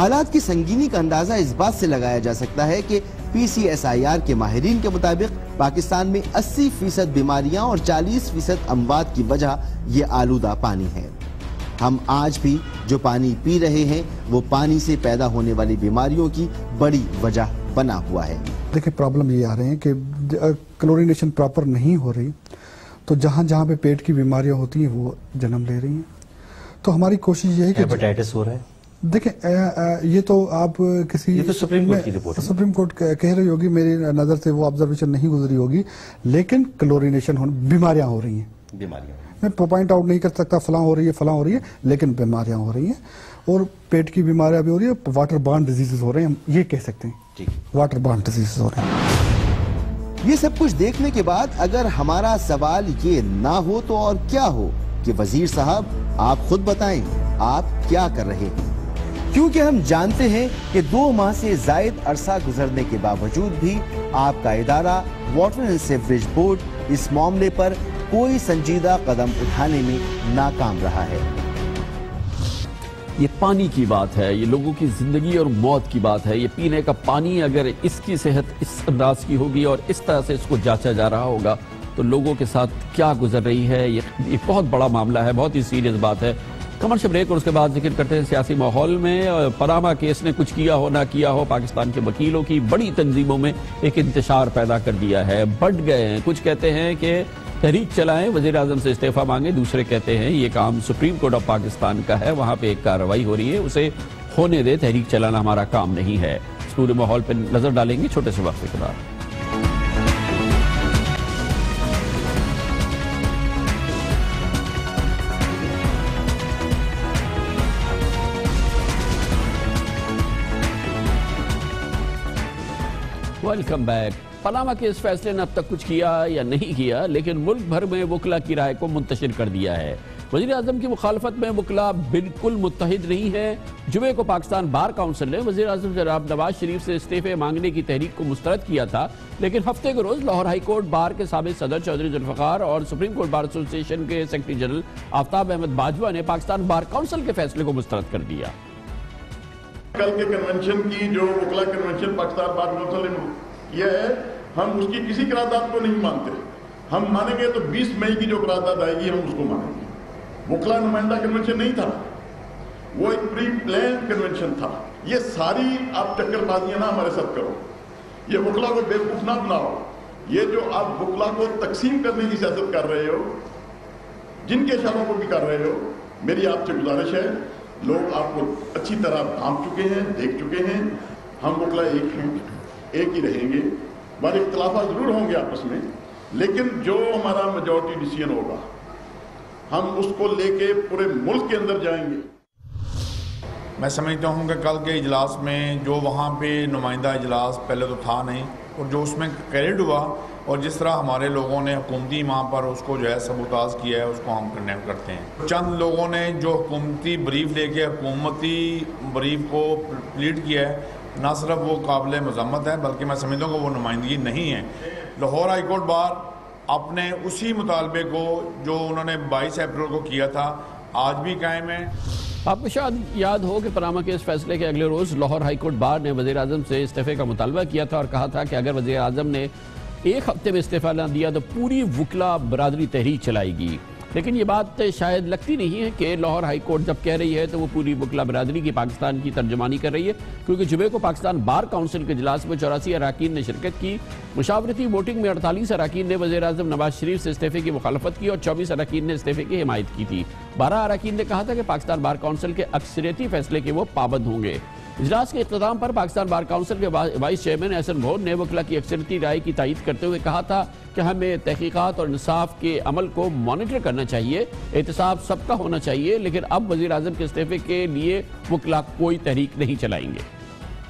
حالات کی سنگینی کا اندازہ اس بات سے لگایا جا سکتا ہے کہ PCSIR کے ماہرین کے مطابق پاکستان میں 80% بیماریاں اور 40% اموات کی وجہ یہ آلودہ پانی ہے۔ ہم آج بھی جو پانی پی رہے ہیں وہ پانی سے پیدا ہونے والی بیماریوں کی بڑی وجہ بنا ہوا ہے۔ دیکھیں پرابلم یہ آ رہے ہیں کہ کلورینیشن پراپر نہیں ہو رہی، تو جہاں جہاں پہ پیٹ کی بیماریاں ہوتی ہیں وہ جنم لے رہی ہیں۔ تو ہماری کوشش یہ ہے کہ ہیپاٹائٹس ہو رہا ہے۔ دیکھیں یہ تو آپ کسی یہ تو سپریم کورٹ کی رپورٹ ہے، سپریم کورٹ کہہ رہی ہوگی، میری نظر سے وہ آبزرویشن نہیں گزری ہوگی، لیکن کلورینیشن بیماریاں ہو رہی ہیں۔ بیماریاں میں پوائنٹ آؤٹ نہیں کر سکتا فلاں ہو رہی ہے لیکن بیماریاں ہو رہی ہیں، اور پیٹ کی بیماریاں بھی ہو رہی ہیں، واٹر بارن ڈیزیزز ہو رہے ہیں، ہم یہ کہہ سکتے ہیں واٹر بارن ڈیزیزز ہو رہے ہیں۔ یہ سب کچھ دیکھنے کے بعد اگر ہمارا سوال یہ نہ ہو تو اور کیا ہو کہ وزیر صاحب آپ خود بتائیں آپ کیا کر رہے ہیں، کیونکہ ہم جانتے ہیں کہ 2 ماہ سے زائد عرصہ گزرنے کے باوجود بھی آپ کا ادارہ واٹر اینڈ سیوریج بورڈ اس معاملے پر کوئی سنجیدہ قدم اٹھانے میں ناکام رہا ہے۔ یہ پانی کی بات ہے، یہ لوگوں کی زندگی اور موت کی بات ہے۔ یہ پینے کا پانی اگر اس کی صحت اس انداز کی ہوگی اور اس طرح سے اس کو جانچا جا رہا ہوگا تو لوگوں کے ساتھ کیا گزر رہی ہے، یہ بہت بڑا معاملہ ہے، بہت ہی سیریس بات ہے۔ کمرشل بریک اور اس کے بعد ذکر کرتے ہیں سیاسی ماحول میں۔ پاناما کیس نے کچھ کیا ہو نہ کیا ہو، پاکستان کے وکیلوں کی بڑی تنظیموں میں ایک انتشار پیدا کر دیا ہے، بڑھ گئے ہیں۔ کچھ کہتے ہیں کہ تحریک چلائیں، وزیر اعظم سے استعفیٰ مانگیں، دوسرے کہتے ہیں یہ کام سپریم کورٹ آف پاکستان کا ہے، وہاں پہ ایک کارروائی ہو رہی ہے، اسے ہونے دے، تحریک چلانا ہمارا کام نہیں ہے۔ اس پورے ماحول پہ نظر ڈالیں گے چھوٹے سے وقفے کے بعد۔ Welcome back. پاناما کے اس فیصلے نے اب تک کچھ کیا یا نہیں کیا، لیکن ملک بھر میں وکلا کی رائے کو منتشر کر دیا ہے۔ وزیر اعظم کی مخالفت میں وکلا بالکل متحد نہیں ہے۔ جمعے کو پاکستان بار کونسل نے وزیر اعظم جناب نواز شریف سے استعفے مانگنے کی تحریک کو مسترد کیا تھا، لیکن ہفتے کے روز لاہور ہائی کورٹ بار کے سابق صدر چودھری ذوالفقار اور سپریم کورٹ بار ایسوسی ایشن کے سیکرٹری جنرل آفتاب احمد باجوہ نے پاکستان بار کونسل کے فیصلے کو مسترد کر دیا۔ کل کے کنونشن کی جو وکلا کنونشن پاکستان بار کونسل نے کیا ہے، ہم اس کی کسی قرارداد کو نہیں مانتے۔ ہم مانیں گے تو 20 مئی کی جو قرارداد آئے گی ہم اس کو مانیں گے۔ وکلا نمائندہ کنونشن نہیں تھا، وہ ایک پری پلان کنونشن تھا۔ یہ ساری آپ چکر بازیاں نہ ہمارے ساتھ کرو، یہ وکلا کو بیوقوف نہ بناؤ۔ یہ جو آپ وکلا کو تقسیم کرنے کی سیاست کر رہے ہو، جن کے اشاروں کو بھی کر رہے ہو، میری آپ سے گزارش ہے، لوگ آپ کو اچھی طرح بھانپ چکے ہیں، دیکھ چکے ہیں۔ ہم وکلا ایک ہیں، ایک ہی رہیں گے، ہمارے اختلافات ضرور ہوں گے آپس میں، لیکن جو ہمارا میجورٹی ڈیسیژن ہوگا ہم اس کو لے کے پورے ملک کے اندر جائیں گے۔ میں سمجھتا ہوں کہ کل کے اجلاس میں جو وہاں پہ نمائندہ اجلاس پہلے تو تھا نہیں، اور جو اس میں کیریڈ ہوا اور جس طرح ہمارے لوگوں نے حکومتی وہاں پر اس کو جو ہے سبوتاژ کیا ہے، اس کو ہم کنڈیم کرتے ہیں۔ چند لوگوں نے جو حکومتی بریف لے کے حکومتی بریف کو پلیٹ کیا ہے، نہ صرف وہ قابل مذمت ہے بلکہ میں سمجھتا ہوں کہ وہ نمائندگی نہیں ہے۔ لاہور ہائی کورٹ بار اپنے اسی مطالبے کو جو انہوں نے 22 اپریل کو کیا تھا آج بھی قائم ہے۔ آپ کو شاید یاد ہو کہ پاناما کے اس فیصلے کے اگلے روز لاہور ہائی کورٹ بار نے وزیر اعظم سے استعفے کا مطالبہ کیا تھا اور کہا تھا کہ اگر وزیر اعظم نے ایک ہفتے میں استعفیٰ نہ دیا تو پوری وکلا برادری تحریک چلائے گی۔ لیکن یہ بات شاید لگتی نہیں ہے کہ لاہور ہائی کورٹ جب کہہ رہی ہے تو وہ پوری وکلا برادری کی پاکستان کی ترجمانی کر رہی ہے، کیونکہ جمعے کو پاکستان بار کونسل کے اجلاس میں 84 اراکین نے شرکت کی۔ مشاورتی ووٹنگ میں 48 اراکین نے وزیر اعظم نواز شریف سے استعفے کی مخالفت کی اور 24 اراکین نے استعفے کی حمایت کی تھی۔ 12 اراکین نے کہا تھا کہ پاکستان بار کونسل کے اکثریتی فیصلے کے وہ پابند ہوں گے۔ اجلاس کے اختتام پر پاکستان بار کونسل کے وائس چیئرمین احسن بھور نے وکلا کی اکثریتی رائے کی تائید کرتے ہوئے کہا تھا کہ ہمیں تحقیقات اور انصاف کے عمل کو مانیٹر کرنا چاہیے، احتساب سب کا ہونا چاہیے، لیکن اب وزیر اعظم کے استعفے کے لیے وکلا کوئی تحریک نہیں چلائیں گے۔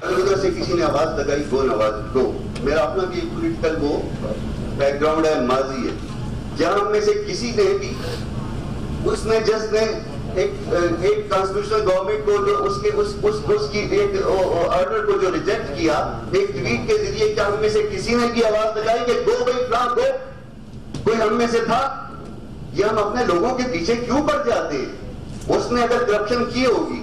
ادھر سے کسی نے آواز لگائی دو نواز دو، میرا اپنا بھی پولیٹیکل وہ بیک گراؤنڈ ہے، ماضی ہے، جہاں ہم میں سے کسی نے بھی اس نے جس نے ایک کانسٹیٹیوشنل گورنمنٹ کو جو اس کی ایک آرڈر کو جو ریجیکٹ کیا ایک ٹویٹ کے ذریعے، کیا ہم میں سے کسی نے بھی آواز لگائی کہ دو بھائی فلاں دو؟ کوئی ہم میں سے تھا؟ یہ ہم اپنے لوگوں کے پیچھے کیوں پڑ جاتے ہیں؟ اس نے اگر کرپشن کی ہوگی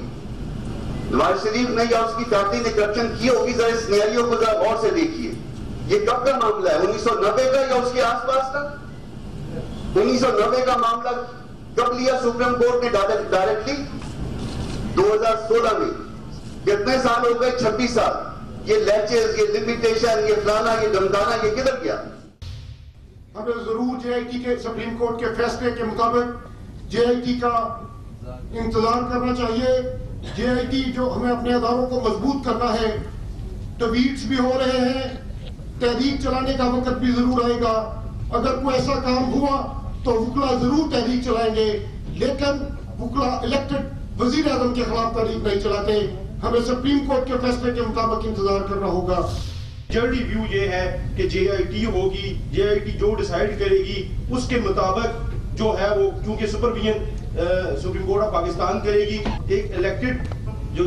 نواز شریف نے یا اس کی پارٹی نے کرپشن کی ہوگی، ذرا اس سینیریو کو ذرا غور سے دیکھیے. یہ کب کا معاملہ ہے؟ 1990 کا یا اس کے آس پاس کا؟ 1990 کا معاملہ کب لیا سپریم کورٹ نے ڈائریکٹلی؟ 2016 میں. کتنے سال ہو گئے؟ 26 سال. یہ لیچز، یہ لمیٹیشن، یہ فلانا، یہ دمدانا، یہ کدھر گیا؟ ہمیں ضرور جے آئی ٹی کے سپریم کورٹ کے فیصلے کے مطابق جے آئی ٹی کا انتظار کرنا چاہیے. جے آئی ٹی جو ہمیں اپنے اداروں کو مضبوط کرنا ہے. ٹویٹس بھی ہو رہے ہیں، تحریک چلانے کا وقت بھی ضرور آئے گا. اگر کوئی ایسا کام ہوا تو وکلا ضرور تحریک چلائیں گے، لیکن وکلا الیکٹڈ وزیر اعظم کے خلاف تحریک نہیں چلاتے. ہمیں سپریم کورٹ کے فیصلے کے مطابق انتظار کرنا ہوگا. میجورٹی ویو یہ ہے کہ جے آئی ٹی ہوگی، جے آئی ٹی جو ڈیسائیڈ کرے گی اس کے مطابق جو ہے وہ، کیونکہ supervision supreme court of Pakistan کرے گی. ایک الیکٹڈ جو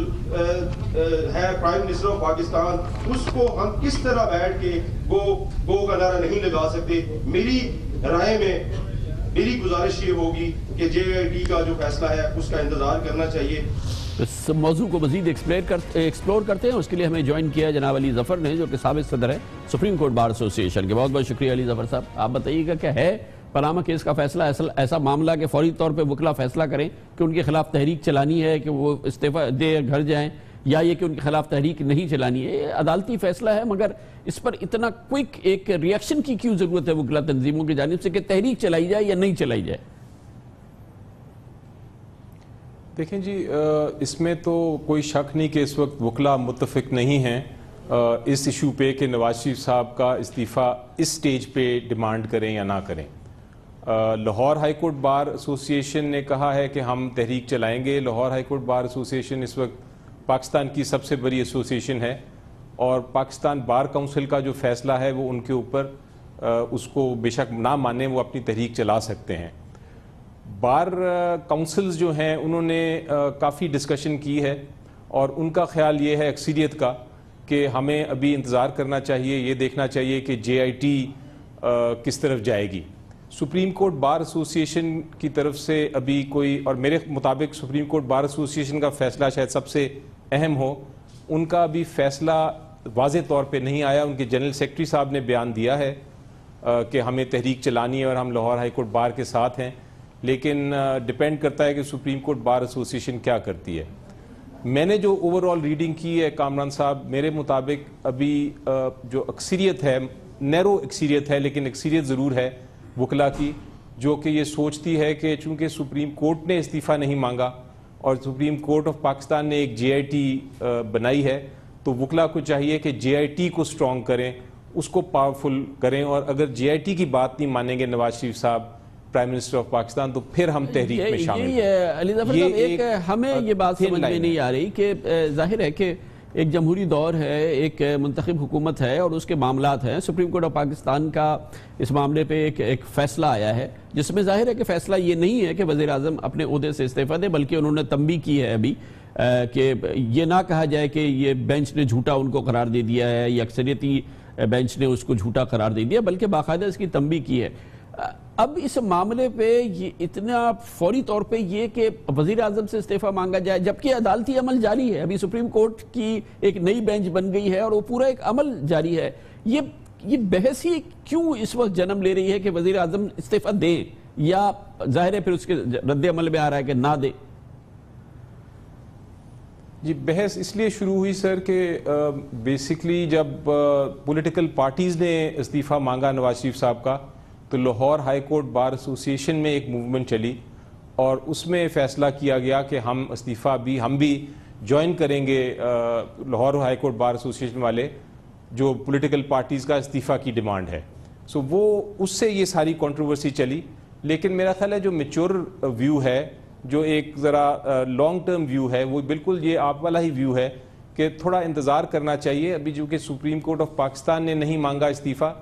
ہے پرائم منسٹر آف پاکستان، اس کو ہم کس طرح بیٹھ کے گو کا نعرہ نہیں لگا سکتے. میری رائے میں میری گزارش یہ ہوگی کہ جے آئی ٹی کا جو فیصلہ ہے اس کا انتظار کرنا چاہیے. اس موضوع کو مزید ایکسپلور کرتے ہیں. اس کے لیے ہمیں جوائن کیا جناب علی ظفر نے، جو کہ سابق صدر ہے سپریم کورٹ بار ایسوسی ایشن کے. بہت بہت شکریہ علی ظفر صاحب. آپ بتائیے گا کہ ہے پاناما کیس کا فیصلہ ایسا معاملہ کہ فوری طور پہ وکلا فیصلہ کریں کہ ان کے خلاف تحریک چلانی ہے کہ وہ استعفیٰ دے گھر جائیں، یا یہ کہ ان کے خلاف تحریک نہیں چلانی ہے؟ یہ عدالتی فیصلہ ہے، مگر اس پر اتنا کوئک ایک ریاکشن کی کیوں ضرورت ہے وکلا تنظیموں کی جانب سے کہ تحریک چلائی جائے یا نہیں چلائی جائے؟ دیکھیں جی، اس میں تو کوئی شک نہیں کہ اس وقت وکلا متفق نہیں ہیں اس ایشو پہ کہ نواز شریف صاحب کا استعفیٰ اس سٹیج پہ ڈیمانڈ کریں یا نہ کریں. لاہور ہائی کورٹ بار ایسوسی ایشن نے کہا ہے کہ ہم تحریک چلائیں گے. لاہور ہائی کورٹ بار ایسوسی ایشن اس وقت پاکستان کی سب سے بڑی ایسوسی ایشن ہے، اور پاکستان بار کونسل کا جو فیصلہ ہے وہ ان کے اوپر اس کو بے شک نہ مانیں، وہ اپنی تحریک چلا سکتے ہیں. بار کونسلز جو ہیں انہوں نے کافی ڈسکشن کی ہے، اور ان کا خیال یہ ہے اکثریت کا کہ ہمیں ابھی انتظار کرنا چاہیے، یہ دیکھنا چاہیے کہ جے آئی ٹی کس طرف جائے گی. سپریم کورٹ بار ایسوسی ایشن کی طرف سے ابھی کوئی، اور میرے مطابق سپریم کورٹ بار ایسوسی ایشن کا فیصلہ شاید سب سے اہم ہو، ان کا ابھی فیصلہ واضح طور پہ نہیں آیا. ان کے جنرل سیکرٹری صاحب نے بیان دیا ہے کہ ہمیں تحریک چلانی ہے اور ہم لاہور ہائی کورٹ بار کے ساتھ ہیں، لیکن ڈیپینڈ کرتا ہے کہ سپریم کورٹ بار ایسوسی ایشن کیا کرتی ہے. میں نے جو اوور آل ریڈنگ کی ہے کامران صاحب، میرے مطابق ابھی جو اکثریت ہے، نیرو اکثریت ہے لیکن اکثریت ضرور ہے وکلا کی، جو کہ یہ سوچتی ہے کہ چونکہ سپریم کورٹ نے استعفیٰ نہیں مانگا اور سپریم کورٹ آف پاکستان نے ایک جے آئی ٹی بنائی ہے، تو وکلا کو چاہیے کہ جے آئی ٹی کو سٹرونگ کریں، اس کو پاورفل کریں، اور اگر جے آئی ٹی کی بات نہیں مانیں گے نواز شریف صاحب پرائم منسٹر آف پاکستان، تو پھر ہم تحریک میں شامل ہیں. علی ظفر صاحب، ایک ہمیں یہ بات سمجھ میں نہیں آ رہی کہ ظاہر ہے کہ ایک جمہوری دور ہے، ایک منتخب حکومت ہے اور اس کے معاملات ہیں. سپریم کورٹ آف پاکستان کا اس معاملے پہ ایک فیصلہ آیا ہے، جس میں ظاہر ہے کہ فیصلہ یہ نہیں ہے کہ وزیر اعظم اپنے عہدے سے استعفیٰ دے، بلکہ انہوں نے تنبیہ کی ہے ابھی کہ یہ نہ کہا جائے کہ یہ بینچ نے جھوٹا ان کو قرار دے دیا ہے یا اکثریتی بینچ نے اس کو جھوٹا قرار دے دیا، بلکہ باقاعدہ اس کی تنبیہ کی ہے. اب اس معاملے پہ یہ اتنا فوری طور پہ یہ کہ وزیر اعظم سے استعفیٰ مانگا جائے، جبکہ عدالتی عمل جاری ہے. ابھی سپریم کورٹ کی ایک نئی بینچ بن گئی ہے اور وہ پورا ایک عمل جاری ہے. یہ بحث ہی کیوں اس وقت جنم لے رہی ہے کہ وزیر اعظم استعفیٰ دیں، یا ظاہر ہے پھر اس کے رد عمل میں آ رہا ہے کہ نہ دے؟ جی، بحث اس لیے شروع ہوئی سر کہ بیسکلی جب پولیٹیکل پارٹیز نے استعفیٰ مانگا نواز شریف صاحب کا، تو لاہور ہائی کورٹ بار ایسوسی ایشن میں ایک موومنٹ چلی اور اس میں فیصلہ کیا گیا کہ ہم استعفیٰ بھی ہم بھی جوائن کریں گے لاہور ہائی کورٹ بار ایسوسی ایشن والے جو پولیٹیکل پارٹیز کا استعفیٰ کی ڈیمانڈ ہے. سو وہ اس سے یہ ساری کنٹروورسی چلی. لیکن میرا خیال ہے جو میچور ویو ہے، جو ایک ذرا لانگ ٹرم ویو ہے، وہ بالکل یہ آپ والا ہی ویو ہے کہ تھوڑا انتظار کرنا چاہیے. ابھی جو کہ سپریم کورٹ آف پاکستان نے نہیں مانگا استعفیٰ،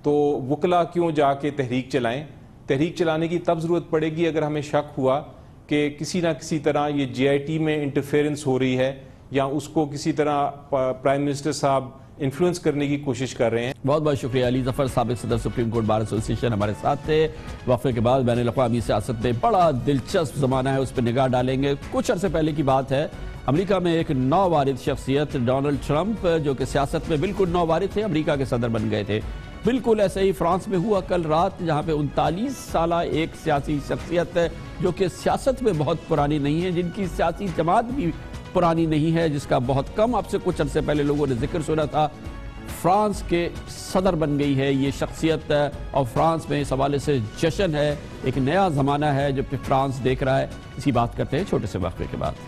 تو وکلا کیوں جا کے تحریک چلائیں؟ تحریک چلانے کی تب ضرورت پڑے گی اگر ہمیں شک ہوا کہ کسی نہ کسی طرح یہ جے آئی ٹی میں انٹرفیئرنس ہو رہی ہے یا اس کو کسی طرح پرائم منسٹر صاحب انفلوئنس کرنے کی کوشش کر رہے ہیں. بہت بہت شکریہ علی ظفر، سابق صدر سپریم کورٹ بار ایسوسی ایشن ہمارے ساتھ تھے. وقفے کے بعد بین الاقوامی سیاست میں بڑا دلچسپ زمانہ ہے، اس پہ نگاہ ڈالیں گے. کچھ عرصے پہلے کی بات ہے، امریکہ میں ایک نووارد شخصیت ڈونلڈ ٹرمپ جو کہ سیاست میں بالکل نووارد تھے، امریکہ کے صدر بن گئے تھے۔ بالکل ایسے ہی فرانس میں ہوا کل رات، جہاں پہ 39 سالہ ایک سیاسی شخصیت جو کہ سیاست میں بہت پرانی نہیں ہے، جن کی سیاسی جماعت بھی پرانی نہیں ہے، جس کا بہت کم اب سے کچھ عرصے پہلے لوگوں نے ذکر سنا تھا، فرانس کے صدر بن گئی ہے یہ شخصیت۔ اور فرانس میں اس حوالے سے جشن ہے، ایک نیا زمانہ ہے جو فرانس دیکھ رہا ہے۔ اسی بات کرتے ہیں چھوٹے سے وقفے کے بعد۔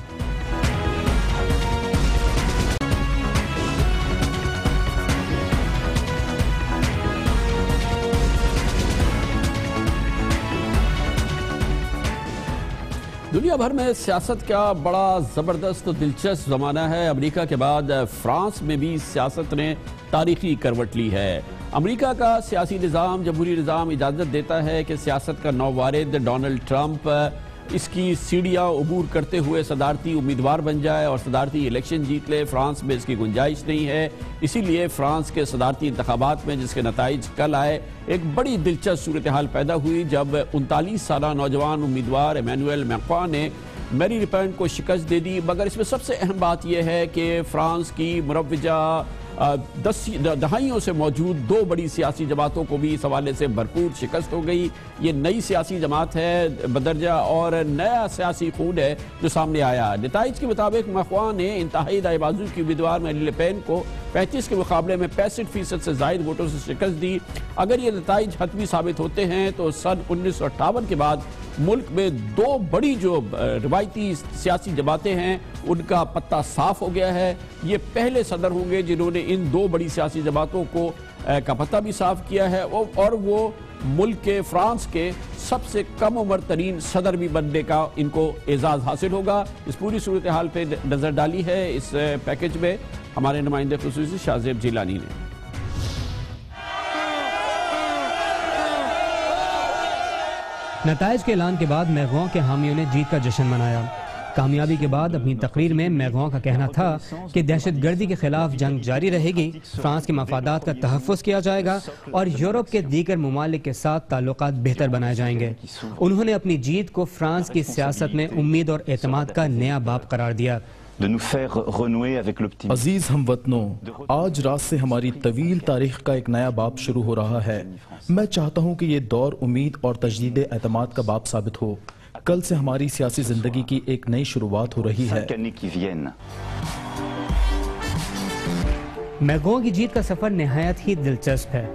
دنیا بھر میں سیاست کا بڑا زبردست دلچسپ زمانہ ہے۔ امریکہ کے بعد فرانس میں بھی سیاست نے تاریخی کروٹ لی ہے۔ امریکہ کا سیاسی نظام، جمہوری نظام اجازت دیتا ہے کہ سیاست کا نووارد ڈونلڈ ٹرمپ اس کی سیڑھیاں عبور کرتے ہوئے صدارتی امیدوار بن جائے اور صدارتی الیکشن جیت لے۔ فرانس میں اس کی گنجائش نہیں ہے، اسی لیے فرانس کے صدارتی انتخابات میں جس کے نتائج کل آئے، ایک بڑی دلچسپ صورتحال پیدا ہوئی جب 39 سالہ نوجوان امیدوار ایمینوئل میکرون نے میری لپین کو شکست دے دی۔ مگر اس میں سب سے اہم بات یہ ہے کہ فرانس کی مروجہ دہائیوں سے موجود دو بڑی سیاسی جماعتوں کو بھی اس حوالے سے بھرپور شکست ہو گئی۔ یہ نئی سیاسی جماعت ہے بدرجہ اور نیا سیاسی خون ہے جو سامنے آیا۔ نتائج کے مطابق میکرون نے انتہائی دائیں بازو کی امیدوار میری لپین کو 35 کے مقابلے میں 65% سے زائد ووٹوں سے شکست دی۔ اگر یہ نتائج حتمی ثابت ہوتے ہیں تو سن 1958 کے بعد ملک میں دو بڑی جو روایتی سیاسی جماعتیں ہیں ان کا پتہ صاف ہو گیا ہے۔ یہ پہلے صدر ہوں گے جنہوں نے ان دو بڑی سیاسی جماعتوں کا پتہ بھی صاف کیا ہے، اور وہ ملک کے فرانس کے سب سے کم عمر ترین صدر بھی بننے کا ان کو اعزاز حاصل ہوگا۔ اس پوری صورتحال پہ نظر ڈالی ہے اس پیکج میں ہمارے نمائندے خصوصی شاہ زیب جیلانی نے۔ نتائج کے اعلان کے بعد میکرون کے حامیوں نے جیت کا جشن منایا۔ کامیابی کے بعد اپنی تقریر میں میکرون کا کہنا تھا کہ دہشت گردی کے خلاف جنگ جاری رہے گی، فرانس کے مفادات کا تحفظ کیا جائے گا اور یورپ کے دیگر ممالک کے ساتھ تعلقات بہتر بنائے جائیں گے۔ انہوں نے اپنی جیت کو فرانس کی سیاست میں امید اور اعتماد کا نیا باب قرار دیا۔ عزیز ہم وطنوں، آج رات سے ہماری طویل تاریخ کا ایک نیا باب شروع ہو رہا ہے۔ میں چاہتا ہوں کہ یہ دور امید اور تجدید اعتماد کا باب ثابت ہو۔ کل سے ہماری سیاسی زندگی کی ایک نئی شروعات ہو رہی ہے۔ میکرون کی جیت کا سفر نہایت ہی دلچسپ ہے۔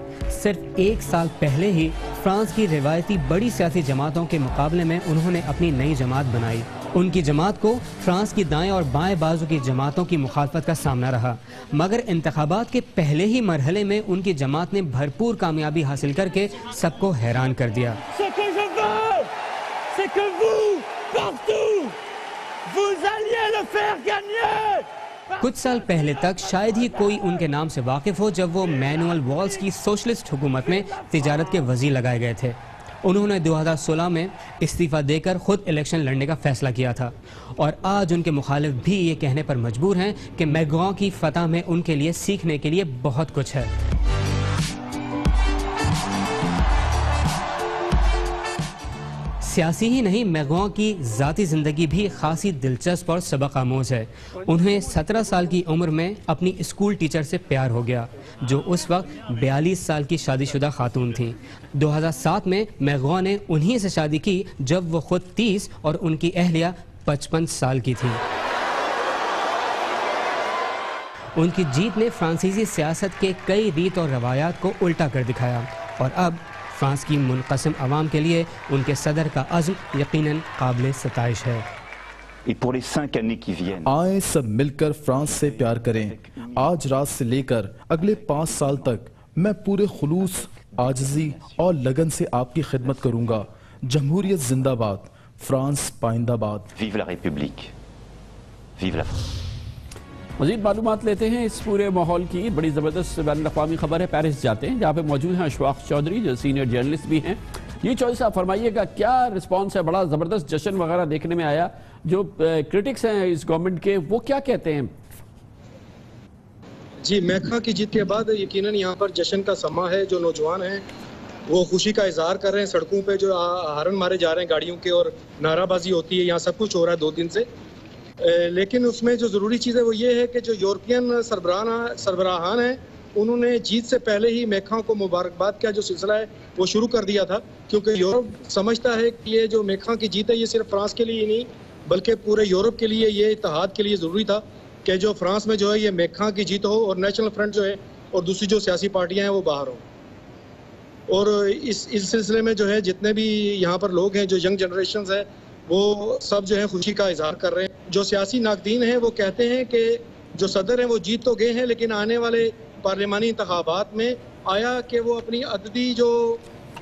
صرف ایک سال پہلے ہی فرانس کی روایتی بڑی سیاسی جماعتوں کے مقابلے میں انہوں نے اپنی نئی جماعت بنائی۔ ان کی جماعت کو فرانس کی دائیں اور بائیں بازو کی جماعتوں کی مخالفت کا سامنا رہا، مگر انتخابات کے پہلے ہی مرحلے میں ان کی جماعت نے بھرپور کامیابی حاصل کر کے سب کو حیران کر دیا۔ کچھ سال پہلے تک شاید ہی کوئی ان کے نام سے واقف ہو جب وہ مینوئل والز کی سوشلسٹ حکومت میں تجارت کے وزیر لگائے گئے تھے۔ انہوں نے 2016 میں استعفیٰ دے کر خود الیکشن لڑنے کا فیصلہ کیا تھا، اور آج ان کے مخالف بھی یہ کہنے پر مجبور ہیں کہ میکرون کی فتح میں ان کے لیے سیکھنے کے لیے بہت کچھ ہے۔ سیاسی ہی نہیں، میکرون کی ذاتی زندگی بھی خاصی دلچسپ اور سبق آموز ہے۔ انہیں 17 سال کی عمر میں اپنی اسکول ٹیچر سے پیار ہو گیا، جو اس وقت 42 سال کی شادی شدہ خاتون تھیں۔ 2007 میں میکرون نے انہی سے شادی کی جب وہ خود 30 اور ان کی اہلیہ 55 سال کی تھی۔ ان کی جیت نے فرانسیسی سیاست کے کئی ریت اور روایات کو الٹا کر دکھایا، اور اب فرانس کی منقسم عوام کے لیے ان کے صدر کا عزم یقیناً قابل ستائش ہے۔ آئیں سب مل کر فرانس سے پیار کریں۔ آج رات سے لے کر اگلے 5 سال تک میں پورے خلوص، عاجزی اور لگن سے آپ کی خدمت کروں گا۔ جمہوریت زندہ باد، فرانس پائندہ باد۔ Vive la République. Vive la France. مزید معلومات لیتے ہیں اس پورے ماحول کی۔ بڑی زبردست بین الاقوامی خبر ہے، پیرس جاتے ہیں جہاں پہ موجود ہیں اشفاق چودھری جو سینئر جرنلسٹ بھی ہیں۔ یہ چودھری صاحب فرمائیے گا کیا رسپانس ہے؟ بڑا زبردست جشن وغیرہ دیکھنے میں آیا، جو کرٹکس ہیں اس گورنمنٹ کے وہ کیا کہتے ہیں؟ جی، میکھا کی جیت کے بعد یقیناً یہاں پر جشن کا سما ہے۔ جو نوجوان ہیں وہ خوشی کا اظہار کر رہے ہیں، سڑکوں پہ جو ہارن مارے جا رہے ہیں گاڑیوں کے اور نعرہ بازی ہوتی ہے، یہاں سب کچھ ہو رہا ہے 2 دن سے۔ لیکن اس میں جو ضروری چیز ہے وہ یہ ہے کہ جو یورپین سربراہان ہیں انہوں نے جیت سے پہلے ہی میکھاں کو مبارکباد کا جو سلسلہ ہے وہ شروع کر دیا تھا، کیونکہ یورپ سمجھتا ہے کہ یہ جو میکھاں کی جیت ہے یہ صرف فرانس کے لیے ہی نہیں بلکہ پورے یورپ کے لیے، یہ اتحاد کے لیے ضروری تھا کہ جو فرانس میں جو ہے یہ میکھاں کی جیت ہو اور نیشنل فرنٹ جو ہے اور دوسری جو سیاسی پارٹیاں ہیں وہ باہر ہوں. اور اس سلسلے میں جو ہے جتنے بھی یہاں پر لوگ ہیں جو ینگ جنریشنز ہیں وہ سب جو ہے خوشی کا اظہار کر رہے ہیں. جو سیاسی ناقدین ہیں وہ کہتے ہیں کہ جو صدر ہیں وہ جیت تو گئے ہیں لیکن آنے والے پارلیمانی انتخابات میں آیا کہ وہ اپنی عددی جو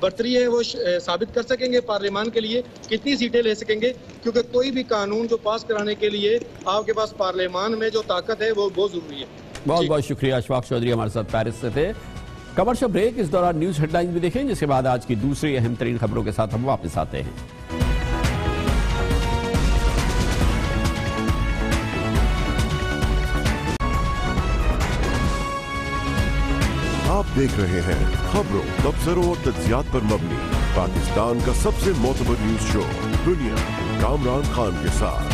برتری ہے وہ ثابت کر سکیں گے پارلیمان کے لیے، کتنی سیٹیں لے سکیں گے، کیونکہ کوئی بھی قانون جو پاس کرانے کے لیے آپ کے پاس پارلیمان میں جو طاقت ہے وہ بہت ضروری ہے. بہت بہت شکریہ. اشفاق چودھری ہمارے ساتھ پیرس سے تھے. کمرشل بریک، اس دوران نیوز ہیڈ لائنز بھی دیکھیں، جس کے بعد آج کی دوسری اہم ترین خبروں کے ساتھ ہم واپس آتے ہیں. آپ دیکھ رہے ہیں خبروں، تبصروں اور تجزیات پر مبنی پاکستان کا سب سے معتبر نیوز شو دنیا، کامران خان کے ساتھ.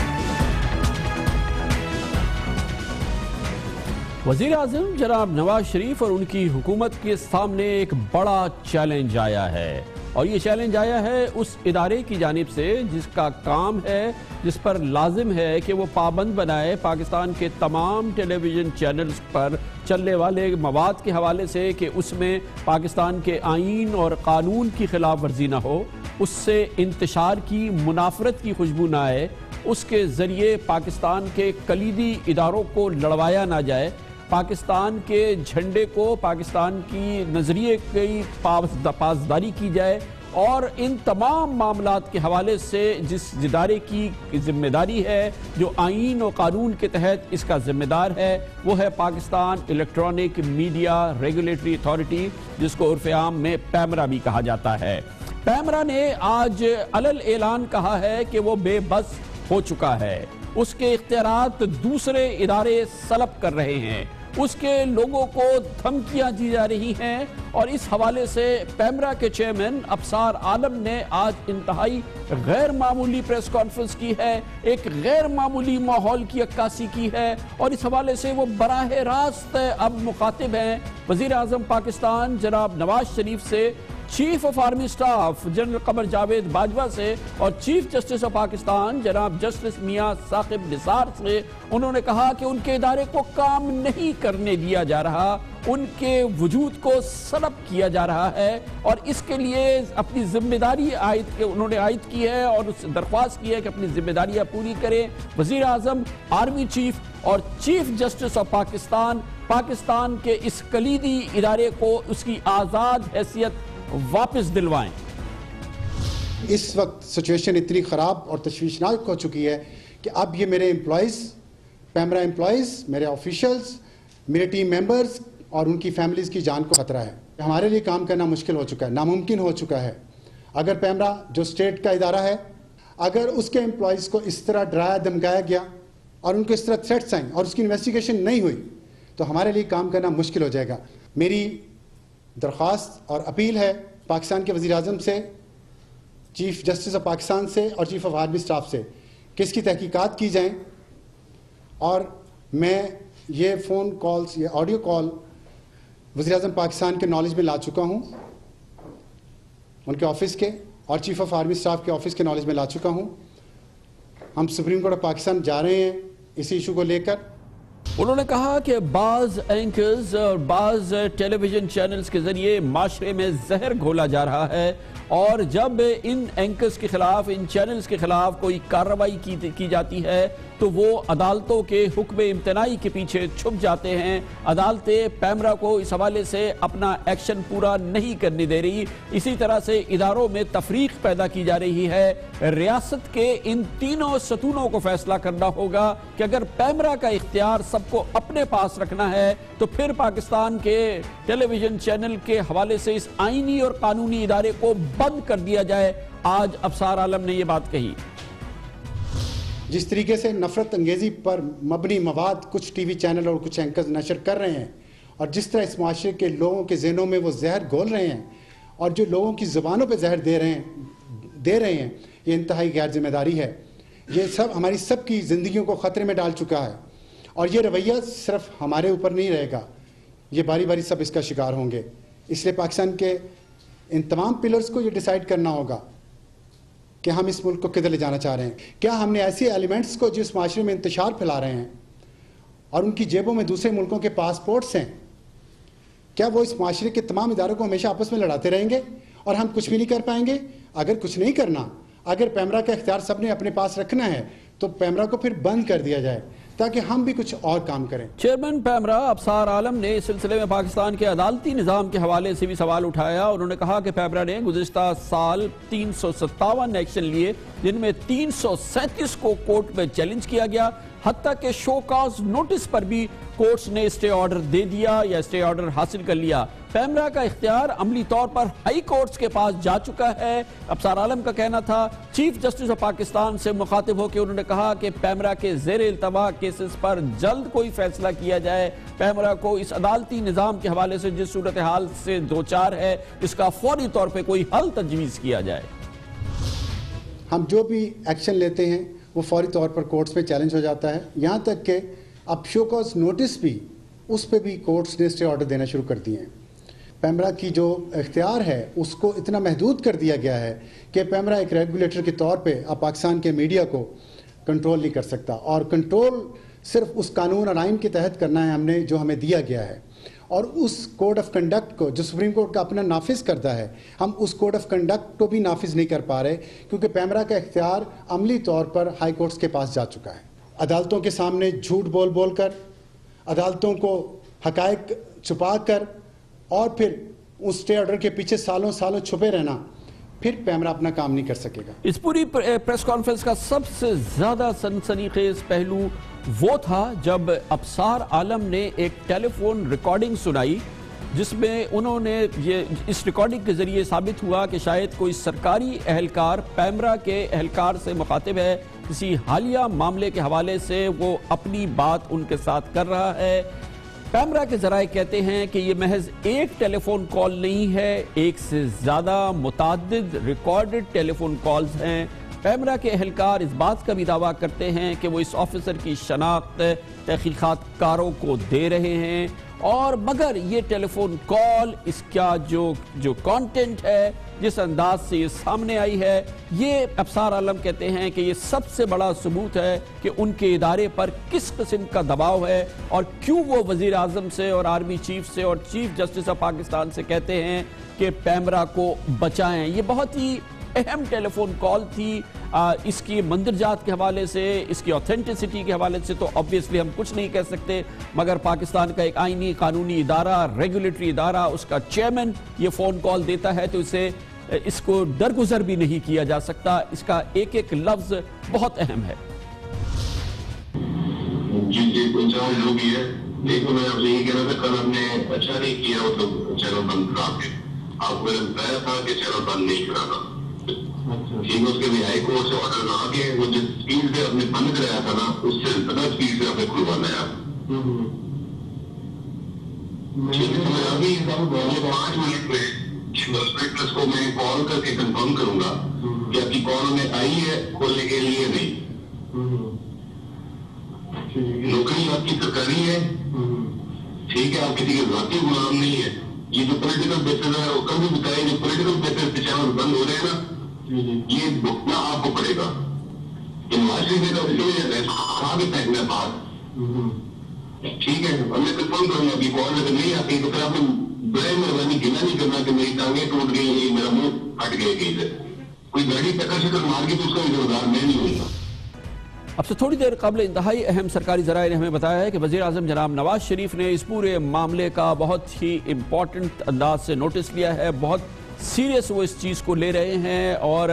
وزیر اعظم جناب نواز شریف اور ان کی حکومت کے سامنے ایک بڑا چیلنج آیا ہے، اور یہ چیلنج آیا ہے اس ادارے کی جانب سے جس کا کام ہے، جس پر لازم ہے کہ وہ پابند بنائے پاکستان کے تمام ٹیلی ویژن چینلز پر چلنے والے مواد کے حوالے سے کہ اس میں پاکستان کے آئین اور قانون کی خلاف ورزی نہ ہو، اس سے انتشار کی، منافرت کی خوشبو نہ آئے، اس کے ذریعے پاکستان کے کلیدی اداروں کو لڑوایا نہ جائے، پاکستان کے جھنڈے کو، پاکستان کی نظریے کی پاسداری کی جائے، اور ان تمام معاملات کے حوالے سے جس ادارے کی ذمہ داری ہے، جو آئین و قانون کے تحت اس کا ذمہ دار ہے، وہ ہے Pakistan electronic media regulatory authority, جس کو عرف عام میں پیمرا بھی کہا جاتا ہے. پیمرا نے آج علل اعلان کہا ہے کہ وہ بے بس ہو چکا ہے، اس کے اختیارات دوسرے ادارے سلب کر رہے ہیں، اس کے لوگوں کو دھمکیاں دی جا رہی ہیں، اور اس حوالے سے پیمرا کے چیئرمین ابصار عالم نے آج انتہائی غیر معمولی پریس کانفرنس کی ہے، ایک غیر معمولی ماحول کی عکاسی کی ہے، اور اس حوالے سے وہ براہ راست اب مخاطب ہیں وزیر اعظم پاکستان جناب نواز شریف سے، chief of army staff general Qamar Javed Bajwa سے، اور چیف جسٹس آف پاکستان جناب جسٹس میاں ثاقب نثار سے. انہوں نے کہا کہ ان کے ادارے کو کام نہیں کرنے دیا جا رہا، ان کے وجود کو سلب کیا جا رہا ہے، اور اس کے لیے اپنی ذمہ داری انہوں نے عائد کی ہے اور اس درخواست کی ہے کہ اپنی ذمہ داریاں پوری کریں. وزیر اعظم، آرمی چیف اور چیف جسٹس آف پاکستان کے اس کلیدی ادارے کو اس کی آزاد حیثیت واپس دلوائیں. اس وقت سچویشن اتنی خراب اور تشویشناک ہو چکی ہے کہ اب یہ میرے امپلائیز، پیمرا امپلائیز، میرے آفیشلز، میرے ٹیم ممبرز اور ان کی فیملیز کی جان کو خطرہ ہے. ہمارے لیے کام کرنا مشکل ہو چکا ہے، ناممکن ہو چکا ہے. اگر پیمرا جو اسٹیٹ کا ادارہ ہے، اگر اس کے امپلائیز کو اس طرح ڈرایا دھمکایا گیا اور ان کو اس طرح تھریٹس آئیں اور اس کی انویسٹیگیشن نہیں ہوئی تو ہمارے لیے کام کرنا مشکل ہو جائے گا. میری درخواست اور اپیل ہے پاکستان کے وزیر اعظم سے، چیف جسٹس آف پاکستان سے اور چیف آف آرمی سٹاف سے کہ اس کی تحقیقات کی جائیں. اور میں یہ فون کالز، یہ آڈیو کال وزیر اعظم پاکستان کے نالج میں لا چکا ہوں، ان کے آفس کے اور چیف آف آرمی سٹاف کے آفس کے نالج میں لا چکا ہوں. ہم سپریم کورٹ آف پاکستان جا رہے ہیں اسی ایشو کو لے کر. انہوں نے کہا کہ بعض اینکرز اور بعض ٹیلی ویژن چینلز کے ذریعے معاشرے میں زہر گھولا جا رہا ہے، اور جب ان اینکرز کے خلاف، ان چینلز کے خلاف کوئی کارروائی کی جاتی ہے تو وہ عدالتوں کے حکم امتناعی کے پیچھے چھپ جاتے ہیں. عدالتیں پیمرا کو اس حوالے سے اپنا ایکشن پورا نہیں کرنے دے رہی. اسی طرح سے اداروں میں تفریق پیدا کی جا رہی ہے. ریاست کے ان تینوں ستونوں کو فیصلہ کرنا ہوگا کہ اگر پیمرا کا اختیار سب کو اپنے پاس رکھنا ہے تو پھر پاکستان کے ٹیلی ویژن چینل کے حوالے سے اس آئینی اور قانونی ادارے کو بند کر دیا جائے. آج ابصار عالم نے یہ بات کہی. جس طریقے سے نفرت انگیزی پر مبنی مواد کچھ ٹی وی چینل اور کچھ اینکرز نشر کر رہے ہیں، اور جس طرح اس معاشرے کے لوگوں کے ذہنوں میں وہ زہر گھول رہے ہیں اور جو لوگوں کی زبانوں پہ زہر دے رہے ہیں، یہ انتہائی غیر ذمہ داری ہے. یہ سب ہماری سب کی زندگیوں کو خطرے میں ڈال چکا ہے، اور یہ رویہ صرف ہمارے اوپر نہیں رہے گا، یہ باری باری سب اس کا شکار ہوں گے۔ اس لیے پاکستان کے ان تمام پلرز کو یہ ڈیسائیڈ کرنا ہوگا کہ ہم اس ملک کو کدھر لے جانا چاہ رہے ہیں۔ کیا ہم نے ایسے ایلیمنٹس کو جس معاشرے میں انتشار پھیلا رہے ہیں اور ان کی جیبوں میں دوسرے ملکوں کے پاسپورٹس ہیں، کیا وہ اس معاشرے کے تمام اداروں کو ہمیشہ آپس میں لڑاتے رہیں گے اور ہم کچھ بھی نہیں کر پائیں گے؟ اگر کچھ نہیں کرنا، اگر پیمرا کا اختیار سب نے اپنے پاس رکھنا ہے تو پیمرا کو پھر بند کر دیا جائے تاکہ ہم بھی کچھ اور کام کریں۔ چیئرمین پیمرا ابصار عالم نے اس سلسلے میں پاکستان کے عدالتی نظام کے حوالے سے بھی سوال اٹھایا۔ انہوں نے کہا کہ پیمرا نے گزشتہ سال 357 ایکشن لیے، جن میں 337 کو کورٹ میں چیلنج کیا گیا، حتیٰ کہ شو کاز نوٹس پر بھی کورٹس نے اسٹے آرڈر دے دیا یا اسٹے آرڈر حاصل کر لیا۔ پیمرا کا اختیار عملی طور پر ہائی کورٹس کے پاس جا چکا ہے۔ ابصار عالم کا کہنا تھا، چیف جسٹس آف پاکستان سے مخاطب ہو کے انہوں نے کہا کہ پیمرا کے زیر التوا کیسز پر جلد کوئی فیصلہ کیا جائے۔ پیمرا کو اس عدالتی نظام کے حوالے سے جس صورتحال سے دوچار ہے، اس کا فوری طور پہ کوئی حل تجویز کیا جائے۔ ہم جو بھی ایکشن لیتے ہیں وہ فوری طور پر کورٹس میں چیلنج ہو جاتا ہے، یہاں تک کہ اب شو کاز نوٹس بھی، اس پہ بھی کورٹس نے اسٹے آرڈر دینا شروع کر دیے ہیں۔ پیمرا کی جو اختیار ہے اس کو اتنا محدود کر دیا گیا ہے کہ پیمرا ایک ریگولیٹر کے طور پہ اب پاکستان کے میڈیا کو کنٹرول نہیں کر سکتا، اور کنٹرول صرف اس قانون اور آئین کے تحت کرنا ہے ہم نے جو ہمیں دیا گیا ہے، اور اس کوڈ آف کنڈکٹ کو جو سپریم کورٹ کا اپنا نافذ کرتا ہے، ہم اس کوڈ آف کنڈکٹ کو بھی نافذ نہیں کر پا رہے کیونکہ پیمرا کا اختیار عملی طور پر ہائی کورٹس کے پاس جا چکا ہے۔ عدالتوں کے سامنے جھوٹ بول بول کر، عدالتوں کو حقائق چھپا کر، اور پھر اس اسٹے آرڈر کے پیچھے سالوں سالوں چھپے رہنا، پھر پیمرا اپنا کام نہیں کر سکے گا۔ اس پوری پریس کانفرنس کا سب سے زیادہ سنسنی خیز پہلو وہ تھا جب ابصار عالم نے ایک ٹیلی فون ریکارڈنگ سنائی، جس میں انہوں نے اس ریکارڈنگ کے ذریعے ثابت ہوا کہ شاید کوئی سرکاری اہلکار پیمرا کے اہلکار سے مخاطب ہے، کسی حالیہ معاملے کے حوالے سے وہ اپنی بات ان کے ساتھ کر رہا ہے۔ پیمرا کے ذرائع کہتے ہیں کہ یہ محض ایک ٹیلی فون کال نہیں ہے، ایک سے زیادہ متعدد ریکارڈڈ ٹیلی فون کالز ہیں۔ پیمرا کے اہلکار اس بات کا بھی دعویٰ کرتے ہیں کہ وہ اس آفیسر کی شناخت تحقیقات کاروں کو دے رہے ہیں، اور مگر یہ ٹیلی فون کال، اس کا جو کانٹینٹ ہے، جس انداز سے یہ سامنے آئی ہے، یہ ابصار عالم کہتے ہیں کہ یہ سب سے بڑا ثبوت ہے کہ ان کے ادارے پر کس قسم کا دباؤ ہے، اور کیوں وہ وزیر اعظم سے اور آرمی چیف سے اور چیف جسٹس آف پاکستان سے کہتے ہیں کہ پیمرا کو بچائیں۔ یہ بہت ہی اہم ٹیلی فون کال تھی۔ اس کی مندرجات کے حوالے سے، اس کی آتھینٹسٹی کے حوالے سے تو obviously ہم کچھ نہیں کہہ سکتے، مگر پاکستان کا ایک آئینی قانونی ادارہ، ریگولیٹری ادارہ، اس کا چیئرمین یہ فون کال دیتا ہے تو اس کو درگزر بھی نہیں کیا جا سکتا۔ اس کا ایک ایک لفظ بہت اہم ہے۔ جی انچارج جو بھی ہے، دیکھو میں آپ سے یہ کہہ رہا تھا، کل ہم نے اچھا نہیں کیا مطلب چینل بند کرا کے، آپ کو میں نے بتایا تھا کہ چینل بند نہیں کرا تھا، ٹھیک ہے، اس کے بھی ہائی کورٹ سے آرڈر نہ آ کے وہ جس سپیڈ سے اپنے بند کرایا تھا نا، اس سے زیادہ سپیڈ سے اپنے کھلوانا ہے آپ، ٹھیک ہے، میں ابھی 5 منٹ میں انسپیکٹرس کو میں کال کر کے کنفرم کروں گا کہ آپ کی کال میں آئی ہے کھولنے کے لیے نہیں، نوکری آپ کی سرکاری ہے، ٹھیک ہے، آپ کسی کے ذاتی غلام نہیں ہے۔ یہ جو پولیٹیکل بیسز ہے وہ کبھی بتائے، جو پولیٹیکل بیسز پہ چینل بند ہو رہے ہیں نا، یہ بھگتنا آپ کو پڑے گا۔ یہ معاشرے میں تو کہاں بھی پھینکنا بات، ٹھیک ہے، اور میں کنفرم کروں گا کہ کال اگر نہیں آتی تو پھر آپ نے برائے مہربانی گنا نہیں کرنا کہ میری ٹانگیں ٹوٹ گئی، میرا منہ پھٹ گیا کہیں سے، کوئی گاڑی ٹکر شکر مار کے تو اس کا بھی ذمہ دار میں نہیں ہوں گا۔ اب سے تھوڑی دیر قبل انتہائی اہم سرکاری ذرائع نے ہمیں بتایا ہے کہ وزیر اعظم جناب نواز شریف نے اس پورے معاملے کا بہت ہی امپورٹنٹ انداز سے نوٹس لیا ہے، بہت سیریس وہ اس چیز کو لے رہے ہیں، اور